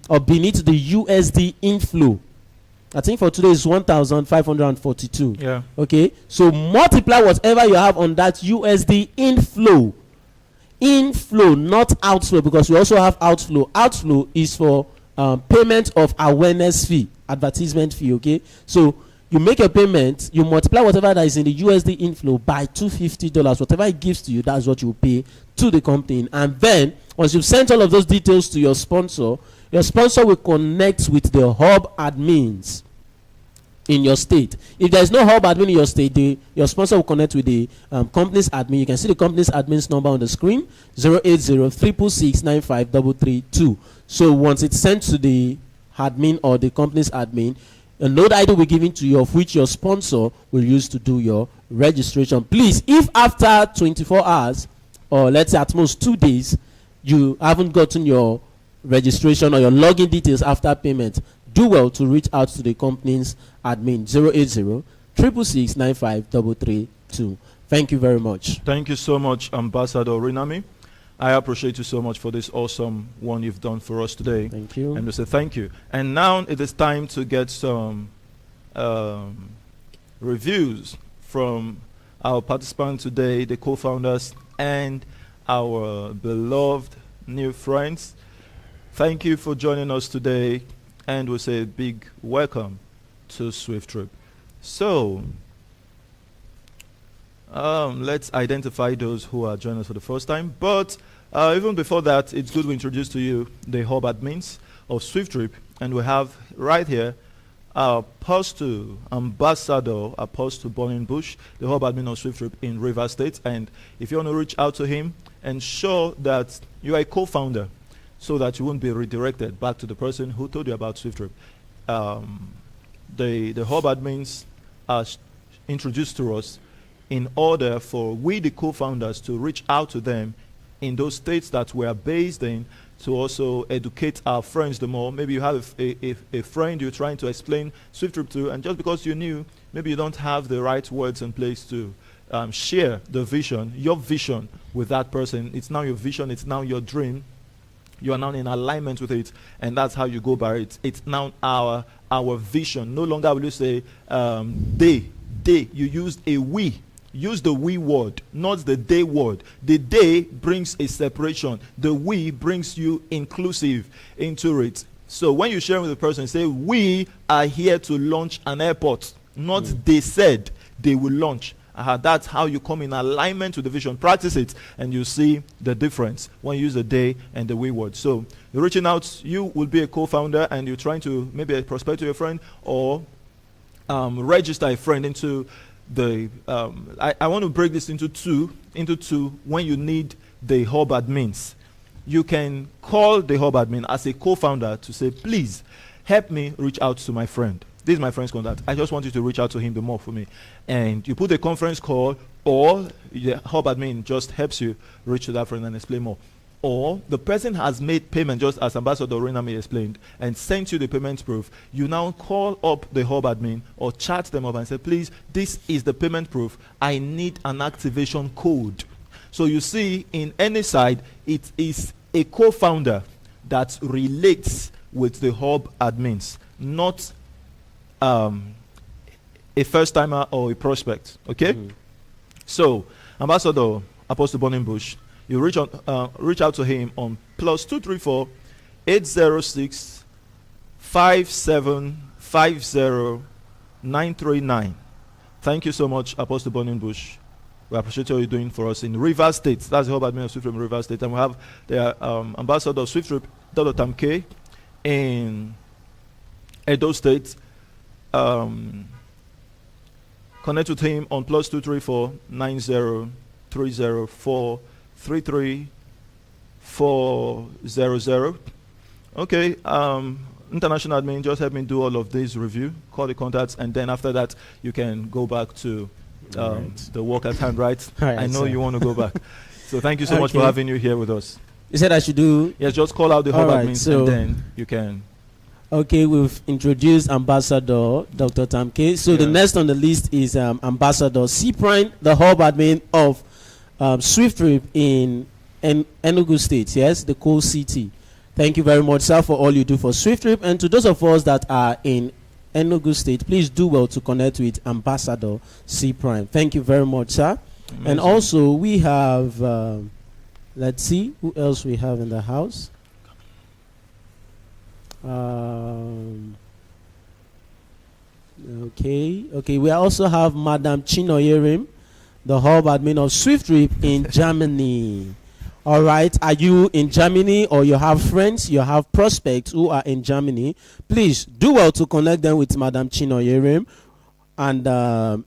S1: or beneath the USD inflow. I think for today is 1,542.
S2: Yeah.
S1: Okay. So multiply whatever you have on that USD inflow. Inflow, not outflow, because we also have outflow. Outflow is for payment of awareness fee, advertisement fee. Okay. So you make a payment, you multiply whatever that is in the USD inflow by $250. Whatever it gives to you, that's what you pay to the company. And then once you've sent all of those details to your sponsor will connect with the hub admins in your state. If there is no hub admin in your state, your sponsor will connect with the company's admin. You can see the company's admin's number on the screen, 080-366-95332. So once it's sent to the admin or the company's admin, a node ID will be given to you, of which your sponsor will use to do your registration. Please, if after 24 hours, or let's say at most 2 days, you haven't gotten your registration or your login details after payment, do well to reach out to the company's admin, 080-366-95332. Thank you very much.
S2: Thank you so much, Ambassador Rinami. I appreciate you so much for this awesome one you've done for us today.
S1: Thank you.
S2: And we say thank you. And now it is time to get some reviews from our participants today, the co-founders and our beloved new friends. Thank you for joining us today, and we'll say a big welcome to SWIFTtrip. So, let's identify those who are joining us for the first time. But even before that, it's good we introduce to you the hub admins of SWIFTtrip, and we have right here Apostle Ambassador Apostle Bush, the hub admin of SWIFTtrip in Rivers State. And if you want to reach out to him, ensure that you are a co-founder, so that you won't be redirected back to the person who told you about SWIFTtrip. The hub admins are introduced to us in order for we, the co-founders, to reach out to them in those states that we are based in, to also educate our friends the more. Maybe you have a friend you're trying to explain SWIFTtrip to, and just because you're new, maybe you don't have the right words in place to share the vision, your vision, with that person. It's now your vision, it's now your dream. You are now in alignment with it, and that's how you go by it. It's now our vision. No longer will you say they. You used a we. Use the we word, not the they word. The they brings a separation. The we brings you inclusive into it. So when you share with the person, say, we are here to launch an airport. Not they said they will launch. That's how you come in alignment with the vision. Practice it, and you see the difference when you use the they and the we word. So you're reaching out. You will be a co-founder, and you're trying to maybe prospect to your friend, or register a friend into the I want to break this into two when you need the hub admins. You can call the hub admin as a co-founder to say, please help me reach out to my friend. This is my friend's contact. I just want you to reach out to him the more for me. And you put a conference call, or the hub admin just helps you reach to that friend and explain more. Or the person has made payment, just as Ambassador Renami explained, and sent you the payment proof. You now call up the hub admin or chat them up and say, please, this is the payment proof. I need an activation code. So you see, in any side, it is a co-founder that relates with the hub admins, not a first-timer or a prospect. Okay? So, Ambassador Apostle Bush, you reach out to him on +234 806 5750 939. Thank you so much, Apostle Bush. We appreciate what you're doing for us in Rivers State. That's the hub admin of SWIFTtrip in Rivers State. And we have the ambassador of SWIFTtrip, Dr. Tamke, in Edo State. Connect with him on +234 90 33400. Okay, international admin, just help me do all of this review, call the contacts, and then after that you can go back to the work at hand, right? I know you want to go back. So thank you so much for having you here with us.
S1: You said I should do?
S2: Yes, just call out the hub admins, so and then you can.
S1: Okay, we've introduced Ambassador Dr. Tamke. So the next on the list is Ambassador C. Prime, the hub admin of SWIFTtrip in Enugu State, yes, the coal city. Thank you very much, sir, for all you do for SWIFTtrip. And to those of us that are in Enugu State, please do well to connect with Ambassador C. Prime. Thank you very much, sir. Amazing. And also we have, let's see, who else we have in the house. Okay, we also have Madam Chinoyerim, the hub admin of SWIFTtrip in Germany. All right, are you in Germany, or you have friends, you have prospects who are in Germany? Please do well to connect them with Madam Chinoyerim. And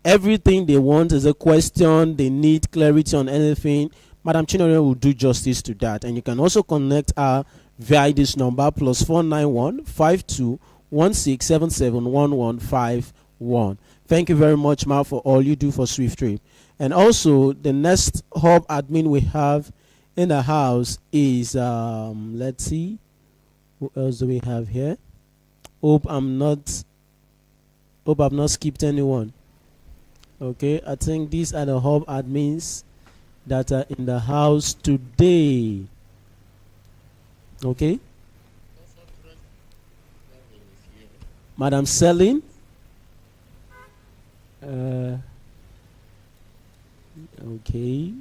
S1: everything they want is a question, they need clarity on anything, Madam Chinoyerim will do justice to that. And you can also connect her via this number, +491 52 16771151. Thank you very much, Ma, for all you do for SWIFTtrip. And also, the next hub admin we have in the house is, let's see, who else do we have here? Hope I've not skipped anyone. Okay, I think these are the hub admins that are in the house today. Okay. Madam Selin. Okay.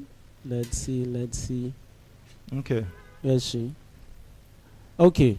S1: Let's see.
S2: Okay.
S1: Yes, she. Okay.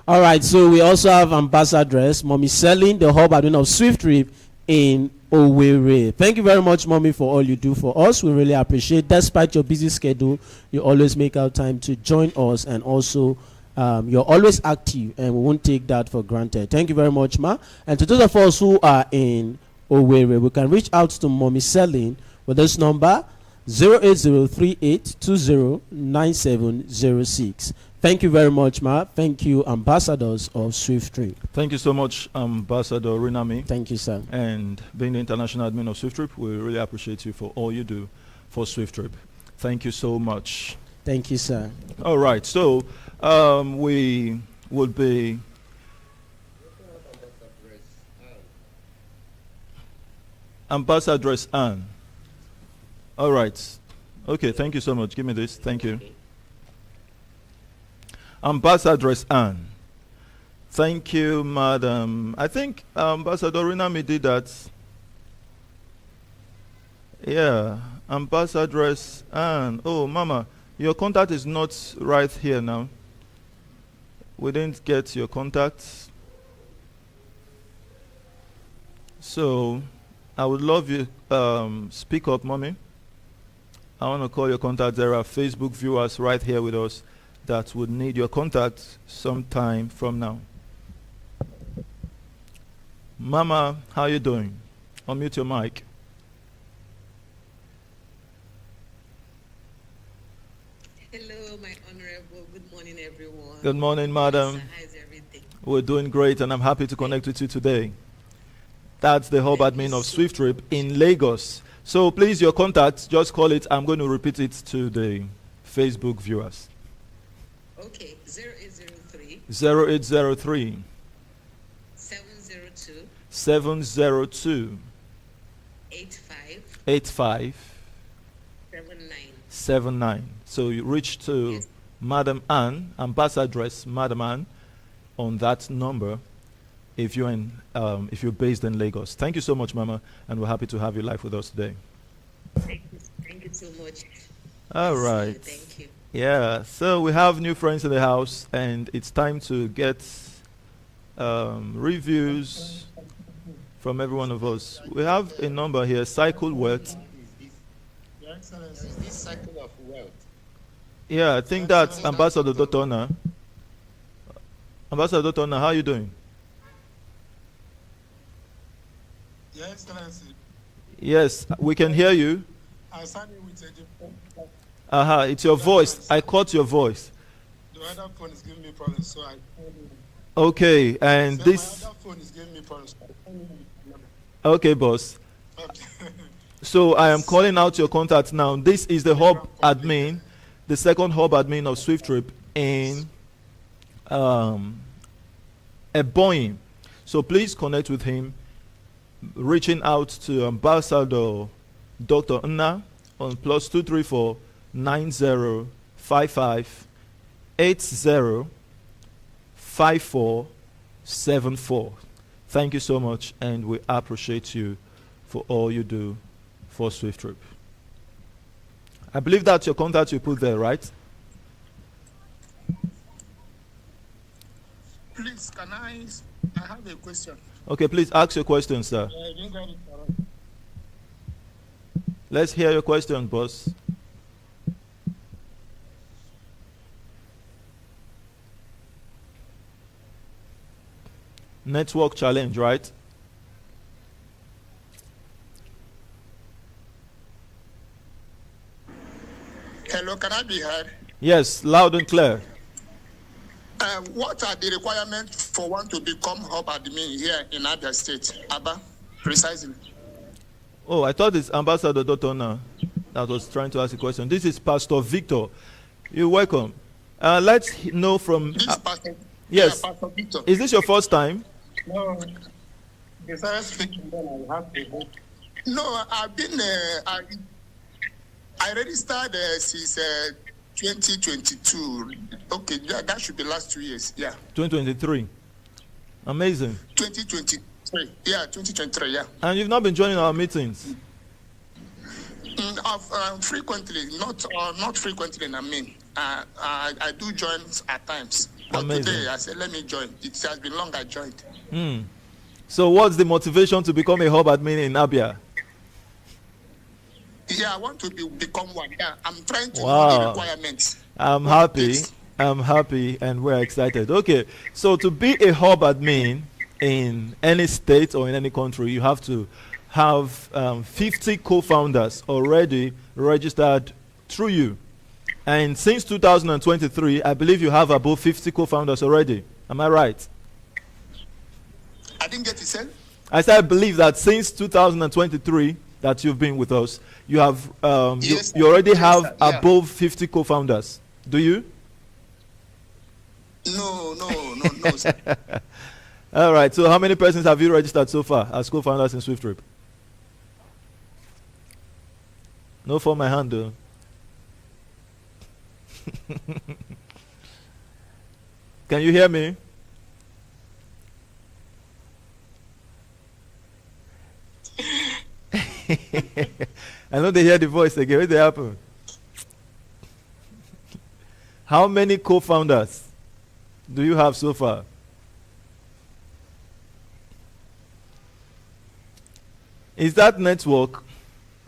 S1: All right. So we also have Ambassadress Mommy Selling, the hub admin of SWIFTtrip in Owerri. Thank you very much, Mommy, for all you do for us. We really appreciate. Despite your busy schedule, you always make out time to join us, and also you're always active, and we won't take that for granted. Thank you very much, Ma. And to those of us who are in Owerri, we can reach out to Mommy Selling with this number 08038209706. Thank you very much, Ma. Thank you, ambassadors of SWIFTtrip.
S2: Thank you so much, Ambassador Rinami.
S1: Thank you, sir.
S2: And being the international admin of SWIFTtrip, we really appreciate you for all you do for SWIFTtrip. Thank you so much.
S1: Thank you, sir.
S2: All right, so we will be Ambassadress Anne. All right. Okay, thank you so much. Give me this. Thank you. Ambassadress Anne. Thank you, madam. I think Ambassador Rinami did that. Yeah, Ambassadress Anne. Oh, Mama, your contact is not right here now. We didn't get your contact. So, I would love you speak up, Mommy. I want to call your contact. There are Facebook viewers right here with us that would need your contact sometime from now. Mama, how you doing? Unmute your mic.
S3: Hello, my honorable. Good morning, everyone.
S2: Good morning, madam.
S3: How's everything?
S2: We're doing great, and I'm happy to connect with you today. That's the hub admin of SWIFTtrip in Lagos. So please, your contact, just call it. I'm going to repeat it to the Facebook viewers.
S3: Okay, 0803
S2: 0803
S3: 702
S2: 702
S3: 85 79.
S2: 79. So you reach to
S3: Yes.
S2: Madam Anne, Ambassadress Madam Anne, on that number if you're based in Lagos. Thank you so much, Mama, and we're happy to have you live with us today.
S3: Thank you so much.
S2: All
S3: See you.
S2: right.
S3: Thank you.
S2: Yeah, so we have new friends in the house, and it's time to get reviews from every one of us. We have a number here, Cycle Wealth.
S4: Your Excellency, this cycle of wealth.
S2: Yeah, I think that's Ambassador Dotona. Ambassador Dotona, how are you doing?
S4: Your Excellency,
S2: Yes, we can hear you.
S4: I signed in with a different.
S2: It's your voice. I caught your voice.
S4: The other phone is giving me problems, so I.
S2: Okay, and
S4: So
S2: this.
S4: my other phone is giving me problems.
S2: Okay, boss.
S4: Okay.
S2: So I am calling out your contact now. This is the hub admin, the second hub admin of SWIFTtrip in Ebonyi. So please connect with him, reaching out to Ambassador Dr. Nna on +234 9055 805474. Thank you so much, and we appreciate you for all you do for SWIFTtrip. I believe that's your contact you put there, right?
S4: Please, can I have a question.
S2: Okay, please ask your question, sir.
S4: I didn't get it correct.
S2: Let's hear your question, boss. Network challenge, right?
S4: Hello, can I be heard?
S2: Yes, loud and clear.
S4: What are the requirements for one to become hub admin here in Abia State? Abba, precisely.
S2: Oh, I thought it's Ambassador Dotona that was trying to ask a question. This is Pastor Victor. You're welcome. Let's know from...
S4: This Pastor.
S2: yes.
S4: Yeah, Pastor Victor.
S2: Is this your first time?
S4: No, the first speaking, then I have to go. No, I've been. I registered since 2022. Okay, yeah, that should be last 2 years. Yeah.
S2: 2023. Amazing.
S4: 2023. Yeah, 2023. Yeah.
S2: And you've not been joining our meetings?
S4: Frequently, not frequently. I mean, I do join at times. But
S2: Amazing.
S4: today I said, let me join. It has been long I joined.
S2: So what's the motivation to become a hub admin in Abia?
S4: Yeah, I want to become one. Yeah, I'm trying to know
S2: Wow.
S4: the requirements.
S2: I'm
S4: What it
S2: happy.
S4: takes.
S2: I'm happy and we're excited. Okay, so to be a hub admin in any state or in any country, you have to have 50 co-founders already registered through you. And since 2023, I believe you have above 50 co-founders already. Am I right?
S4: I didn't get it said.
S2: I said I believe that since 2023 that you've been with us, you have
S4: Yes,
S2: you already
S4: yes,
S2: have
S4: sir. Yeah.
S2: above 50 co-founders. Do you?
S4: No, sir.
S2: All right. So how many persons have you registered so far as co-founders in SWIFTtrip? No for my hand though. Can you hear me? I know they hear the voice again. What did happen? How many co-founders do you have so far? Is that network?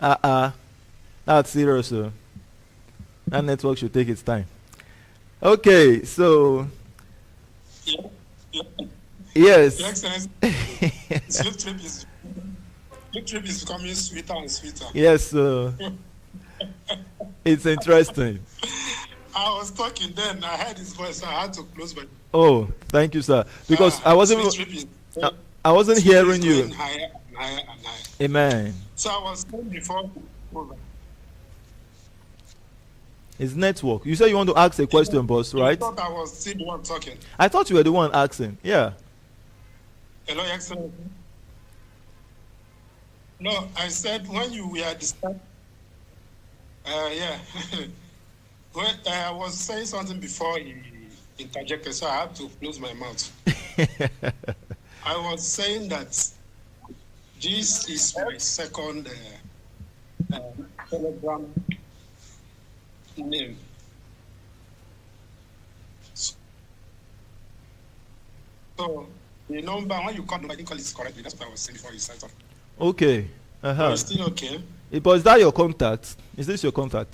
S2: That's serious. That network should take its time. Okay, so
S5: Yeah.
S2: yes.
S5: Your Excellency, SWIFTtrip is becoming sweeter and sweeter.
S2: Yes, it's interesting.
S5: I was talking then, I heard his voice, I had to close my.
S2: Oh, thank you, sir. Because I wasn't I wasn't hearing you.
S5: Going higher and higher and higher.
S2: Amen.
S5: So I was saying before.
S2: It's network. You said you want to ask a question, boss,
S5: I
S2: right?
S5: thought I was still the one talking.
S2: I thought you were the one asking. Yeah.
S5: Hello, Your Excellency. No, I said when you were discussing. Yeah. When I was saying something before he interjected, so I had to close my mouth. I was saying that this is my second Telegram name. So the number, when you call, I didn't call it correctly. That's what I was saying before you said something.
S2: Okay. Uh-huh.
S5: It's still okay.
S2: But is that your contact? Is this your contact?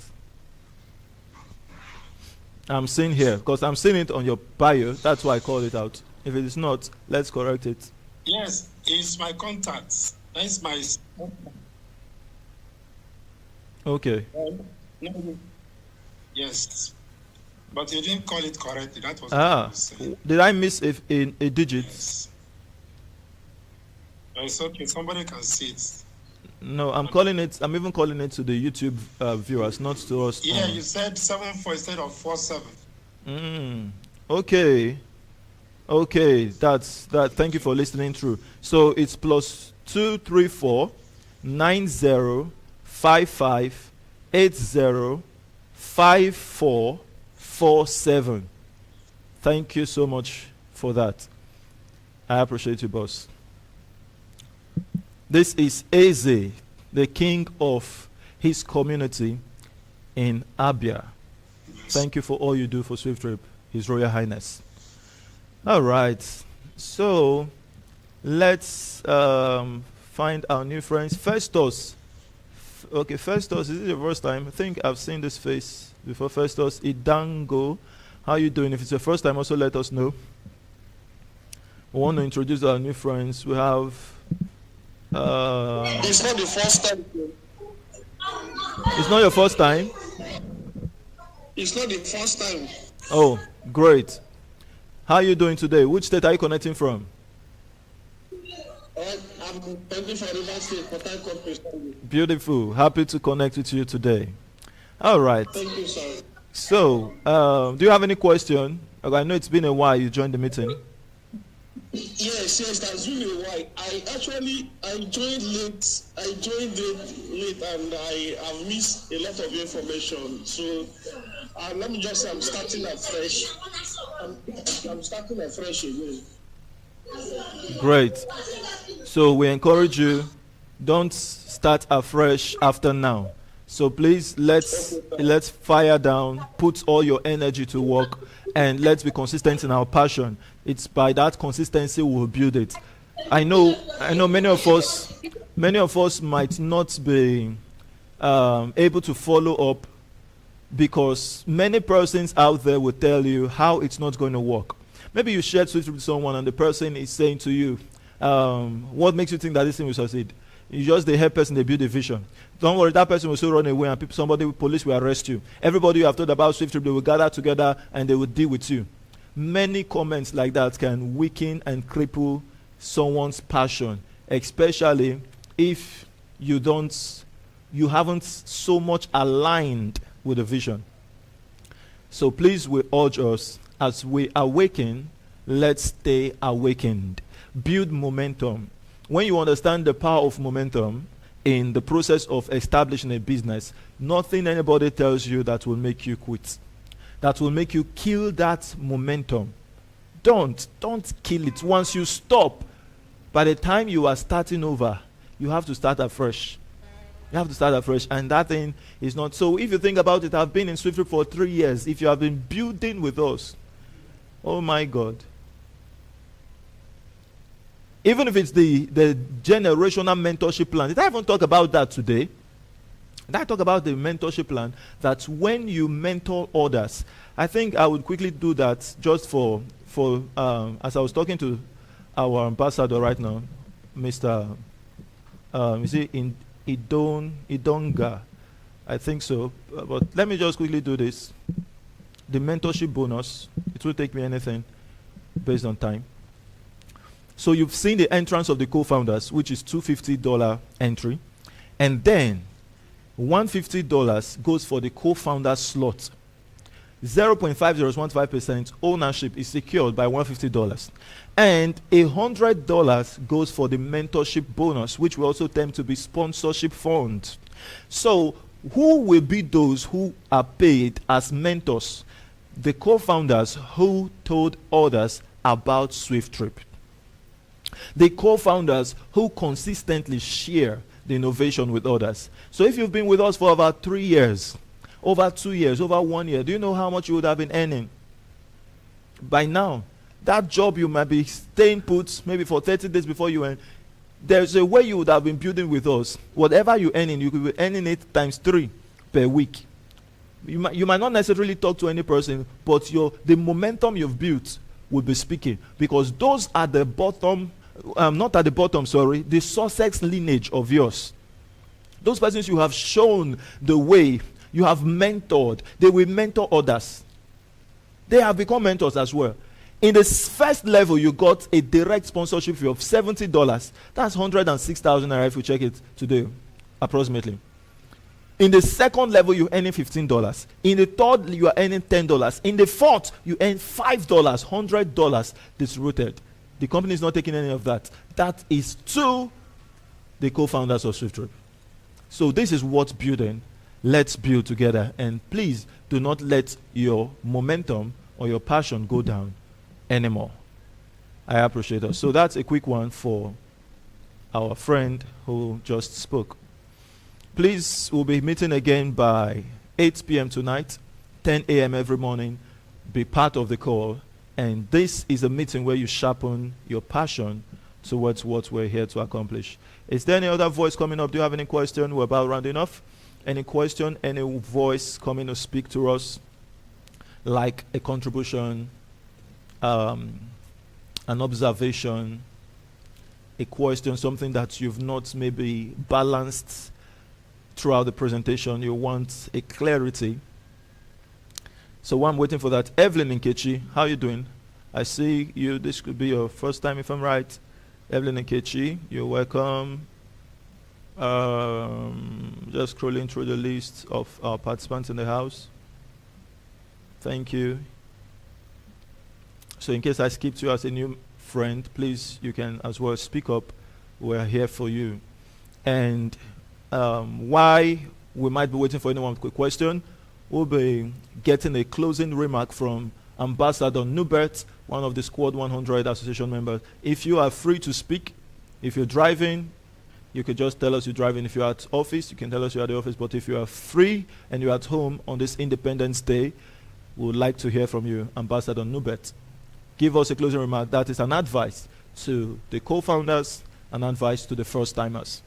S2: I'm seeing here because I'm seeing it on your bio. That's why I called it out. If it is not, let's correct it.
S5: Yes, it's my contact. That's my.
S2: Okay.
S5: No, yes, but you didn't call it correctly. That was what I was saying.
S2: Did I miss a digit?
S5: Yes. It's okay. Somebody can see it.
S2: No, I'm calling it. I'm even calling it to the YouTube viewers, not to us.
S5: Yeah, you said 7-4 instead of 4-7.
S2: Okay. Okay, that's that. Thank you for listening through. So it's +234 90 55 80 5447. Thank you so much for that. I appreciate you, boss. This is Eze, the king of his community in Abia. Thank you for all you do for SWIFTtrip, His Royal Highness. All right, so let's find our new friends. Festus. Okay, Festus, is it your first time? I think I've seen this face before. Festus Idango. How you doing? If it's your first time, also let us know. We want to introduce our new friends. We have...
S4: It's not the first time.
S2: It's not your first time?
S4: It's not the first time.
S2: Oh, great. How are you doing today? Which state are you connecting from?
S4: I'm pending for River State, Port Harcourt.
S2: Beautiful. Happy to connect with you today. All right.
S4: Thank you, sir.
S2: So, do you have any question? I know it's been a while you joined the meeting.
S4: Yes, that's really why. I joined late. I joined late, and I have missed a lot of information. So, let me just say I'm starting afresh. I'm starting afresh again.
S2: Great. So we encourage you, don't start afresh after now. So please let's fire down, put all your energy to work, and let's be consistent in our passion. It's by that consistency we'll build it. I know many of us might not be able to follow up, because many persons out there will tell you how it's not going to work. Maybe you shared SWIFTtrip with someone and the person is saying to you, what makes you think that this thing will succeed? You just the help person, they build a vision. Don't worry, that person will still run away and somebody, police will arrest you. Everybody you have told about SWIFTtrip, they will gather together and they will deal with you. Many comments like that can weaken and cripple someone's passion, especially if you haven't so much aligned with the vision. So please, we urge us, as we awaken, let's stay awakened. Build momentum. When you understand the power of momentum in the process of establishing a business, nothing anybody tells you that will make you quit, that will make you kill that momentum. Don't kill it. Once you stop, by the time you are starting over, you have to start afresh. You have to start afresh, and that thing is not. So if you think about it, I've been in SWIFTtrip for 3 years. If you have been building with us, oh my God. Even if it's the generational mentorship plan, did I even talk about that today? Did I talk about the mentorship plan? That when you mentor others, I think I would quickly do that just for as I was talking to our ambassador right now, Mr. Idonga, I think so. But let me just quickly do this. The mentorship bonus, it will take me anything based on time. So you've seen the entrance of the co-founders, which is $250 entry. And then $150 goes for the co-founder slot. 0.5015% ownership is secured by $150. And $100 goes for the mentorship bonus, which we also term to be sponsorship fund. So who will be those who are paid as mentors? The co-founders who told others about SWIFTtrip. The co-founders who consistently share the innovation with others. So if you've been with us for about 3 years, over 2 years, over 1 year, do you know how much you would have been earning? By now, that job you might be staying put maybe for 30 days before you earn. There's a way you would have been building with us. Whatever you're earning, you could be earning it times 3 per week. You might not necessarily talk to any person, but the momentum you've built will be speaking, because those are the bottom, not at the bottom, sorry, the Sussex lineage of yours. Those persons you have shown the way, you have mentored, they will mentor others. They have become mentors as well. In the first level, you got a direct sponsorship fee of $70. That's 106,000 naira if you check it today, approximately. In the second level, you're earning $15. In the third, you are earning $10. In the fourth, you earn $5, $100 distributed. The company is not taking any of that. That is to the co-founders of SWIFTtrip. So this is what's building. Let's build together. And please do not let your momentum or your passion go down anymore. I appreciate us. So that's a quick one for our friend who just spoke. Please, we'll be meeting again by 8 p.m. tonight, 10 a.m. every morning. Be part of the call. And this is a meeting where you sharpen your passion towards what we're here to accomplish. Is there any other voice coming up? Do you have any question? We're about rounding off. Any question, any voice coming to speak to us, like a contribution, an observation, a question, something that you've not maybe balanced throughout the presentation, you want a clarity. So while I'm waiting for that, Evelyn Nkechi, how are you doing? I see you, this could be your first time if I'm right. Evelyn Nkechi, you're welcome. Just scrolling through the list of our participants in the house. Thank you. So in case I skipped you as a new friend, please, you can as well speak up. We're here for you. And why we might be waiting for anyone with a quick question, we'll be getting a closing remark from Ambassador Nubert, one of the Squad 100 Association members. If you are free to speak, if you're driving, you could just tell us you're driving. If you're at office, you can tell us you're at the office. But if you are free and you're at home on this Independence Day, we would like to hear from you, Ambassador Nubet. Give us a closing remark. That is an advice to the co-founders, an advice to the first-timers.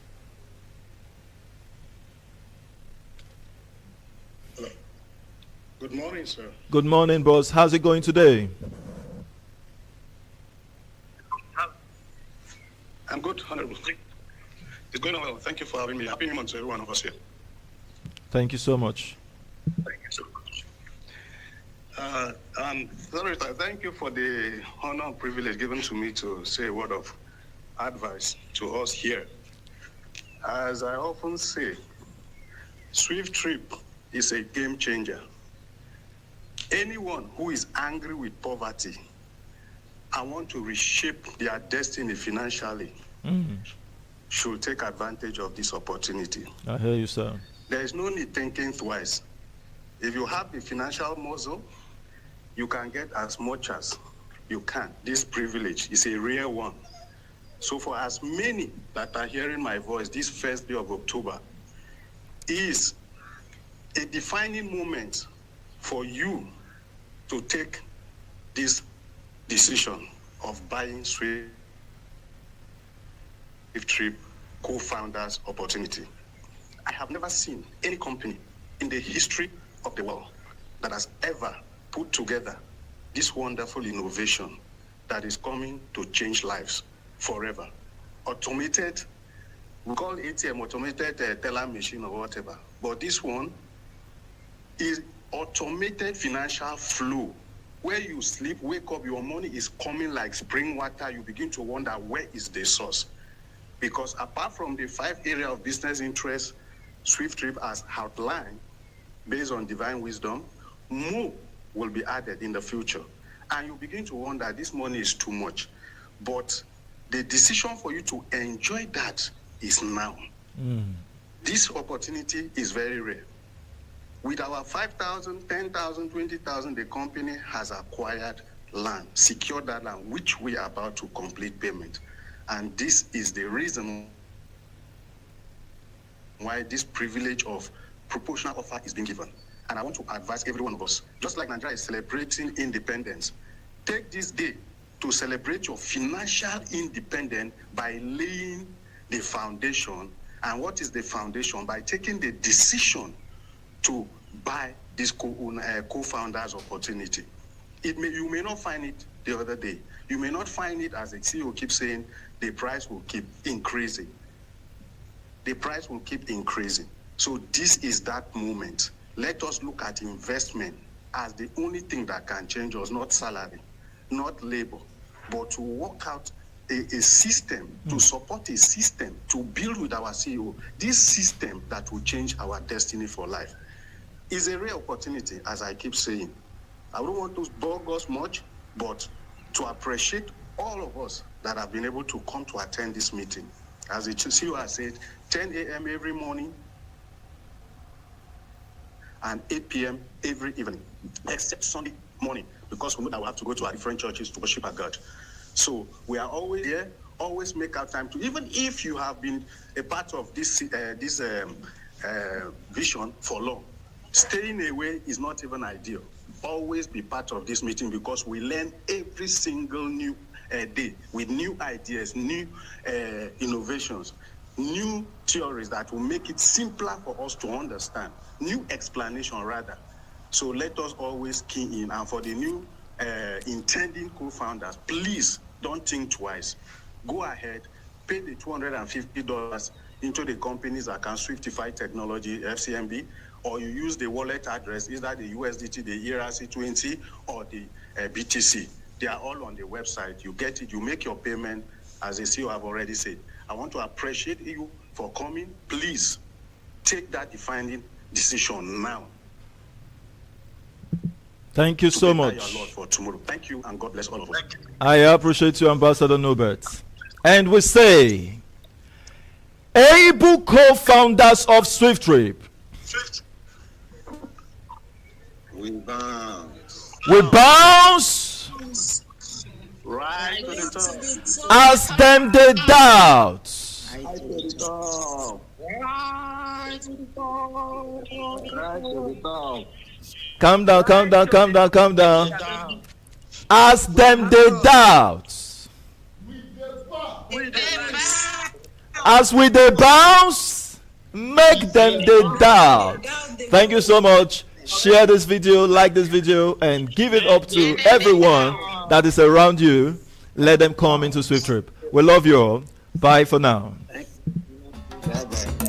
S5: Hello. Good morning, sir.
S2: Good morning, boss. How's it going today?
S5: I'm good, Honorable. It's going on well. Thank you for having me. Happy New Month to every one of us here.
S2: Thank you so much.
S5: Thank you so much. Senator, thank you for the honor and privilege given to me to say a word of advice to us here. As I often say, SWIFTtrip is a game changer. Anyone who is angry with poverty and want to reshape their destiny financially should take advantage of this opportunity.
S2: I hear you, sir.
S5: There is no need thinking twice. If you have the financial muscle, you can get as much as you can. This privilege is a rare one. So for as many that are hearing my voice this first day of October is a defining moment for you to take this decision of buying SWIFTtrip co-founders opportunity. I have never seen any company in the history of the world that has ever put together this wonderful innovation that is coming to change lives forever. Automated, we call ATM automated teller machine or whatever, but this one is automated financial flow. Where you sleep, wake up, your money is coming like spring water. You begin to wonder, where is the source? Because apart from the 5 areas of business interest SWIFTtrip has outlined based on divine wisdom, more will be added in the future. And you begin to wonder, this money is too much. But the decision for you to enjoy that is now. This opportunity is very rare. With our 5,000, 10,000, 20,000, the company has acquired land, secured that land, which we are about to complete payment. And this is the reason why this privilege of proportional offer is being given. And I want to advise every one of us, just like Nigeria is celebrating independence, take this day to celebrate your financial independence by laying the foundation. And what is the foundation? By taking the decision to buy this co-founders opportunity. You may not find it the other day. You may not find it, as the CEO keeps saying, the price will keep increasing. The price will keep increasing. So this is that moment. Let us look at investment as the only thing that can change us, not salary, not labor, but to work out a system, to support a system, to build with our CEO, this system that will change our destiny for life. Is a rare opportunity, as I keep saying. I don't want to bog us much, but to appreciate all of us that have been able to come to attend this meeting. As the CEO has said, 10 a.m. every morning and 8 p.m. every evening, except Sunday morning, because we know that we have to go to our different churches to worship our God. So we are always there, always make our time to, even if you have been a part of this vision for long, staying away is not even ideal. Always be part of this meeting because we learn every single new day with new ideas, new innovations, new theories that will make it simpler for us to understand, new explanation rather. So let us always key in. And for the new intending co-founders, please don't think twice. Go ahead, pay the $250 into the company's account, Swiftify Technology, FCMB, or you use the wallet address, either the USDT, the ERC20, or the BTC. They are all on the website. You get it, you make your payment, as the CEO have already said. I want to appreciate you for coming. Please take that defining decision now.
S2: Thank you so much.
S5: Your Lord for tomorrow. Thank you, and God bless all of us.
S2: I appreciate you, Ambassador Nobert. And we say, able co-founders of SWIFTtrip,
S5: we bounce.
S2: we bounce
S5: Right to the top.
S2: as them they doubt.
S4: Right to the top.
S5: Right to the top.
S4: Right to the top.
S2: Calm down, calm down, calm down, calm down.
S5: Down.
S2: Ask them they doubt.
S3: With the
S2: As we they bounce, make them they doubt. Thank you so much. Share this video, like this video, and give it up to everyone that is around you. Let them come into SWIFTtrip. We love you all. Bye for now.
S4: Bye-bye.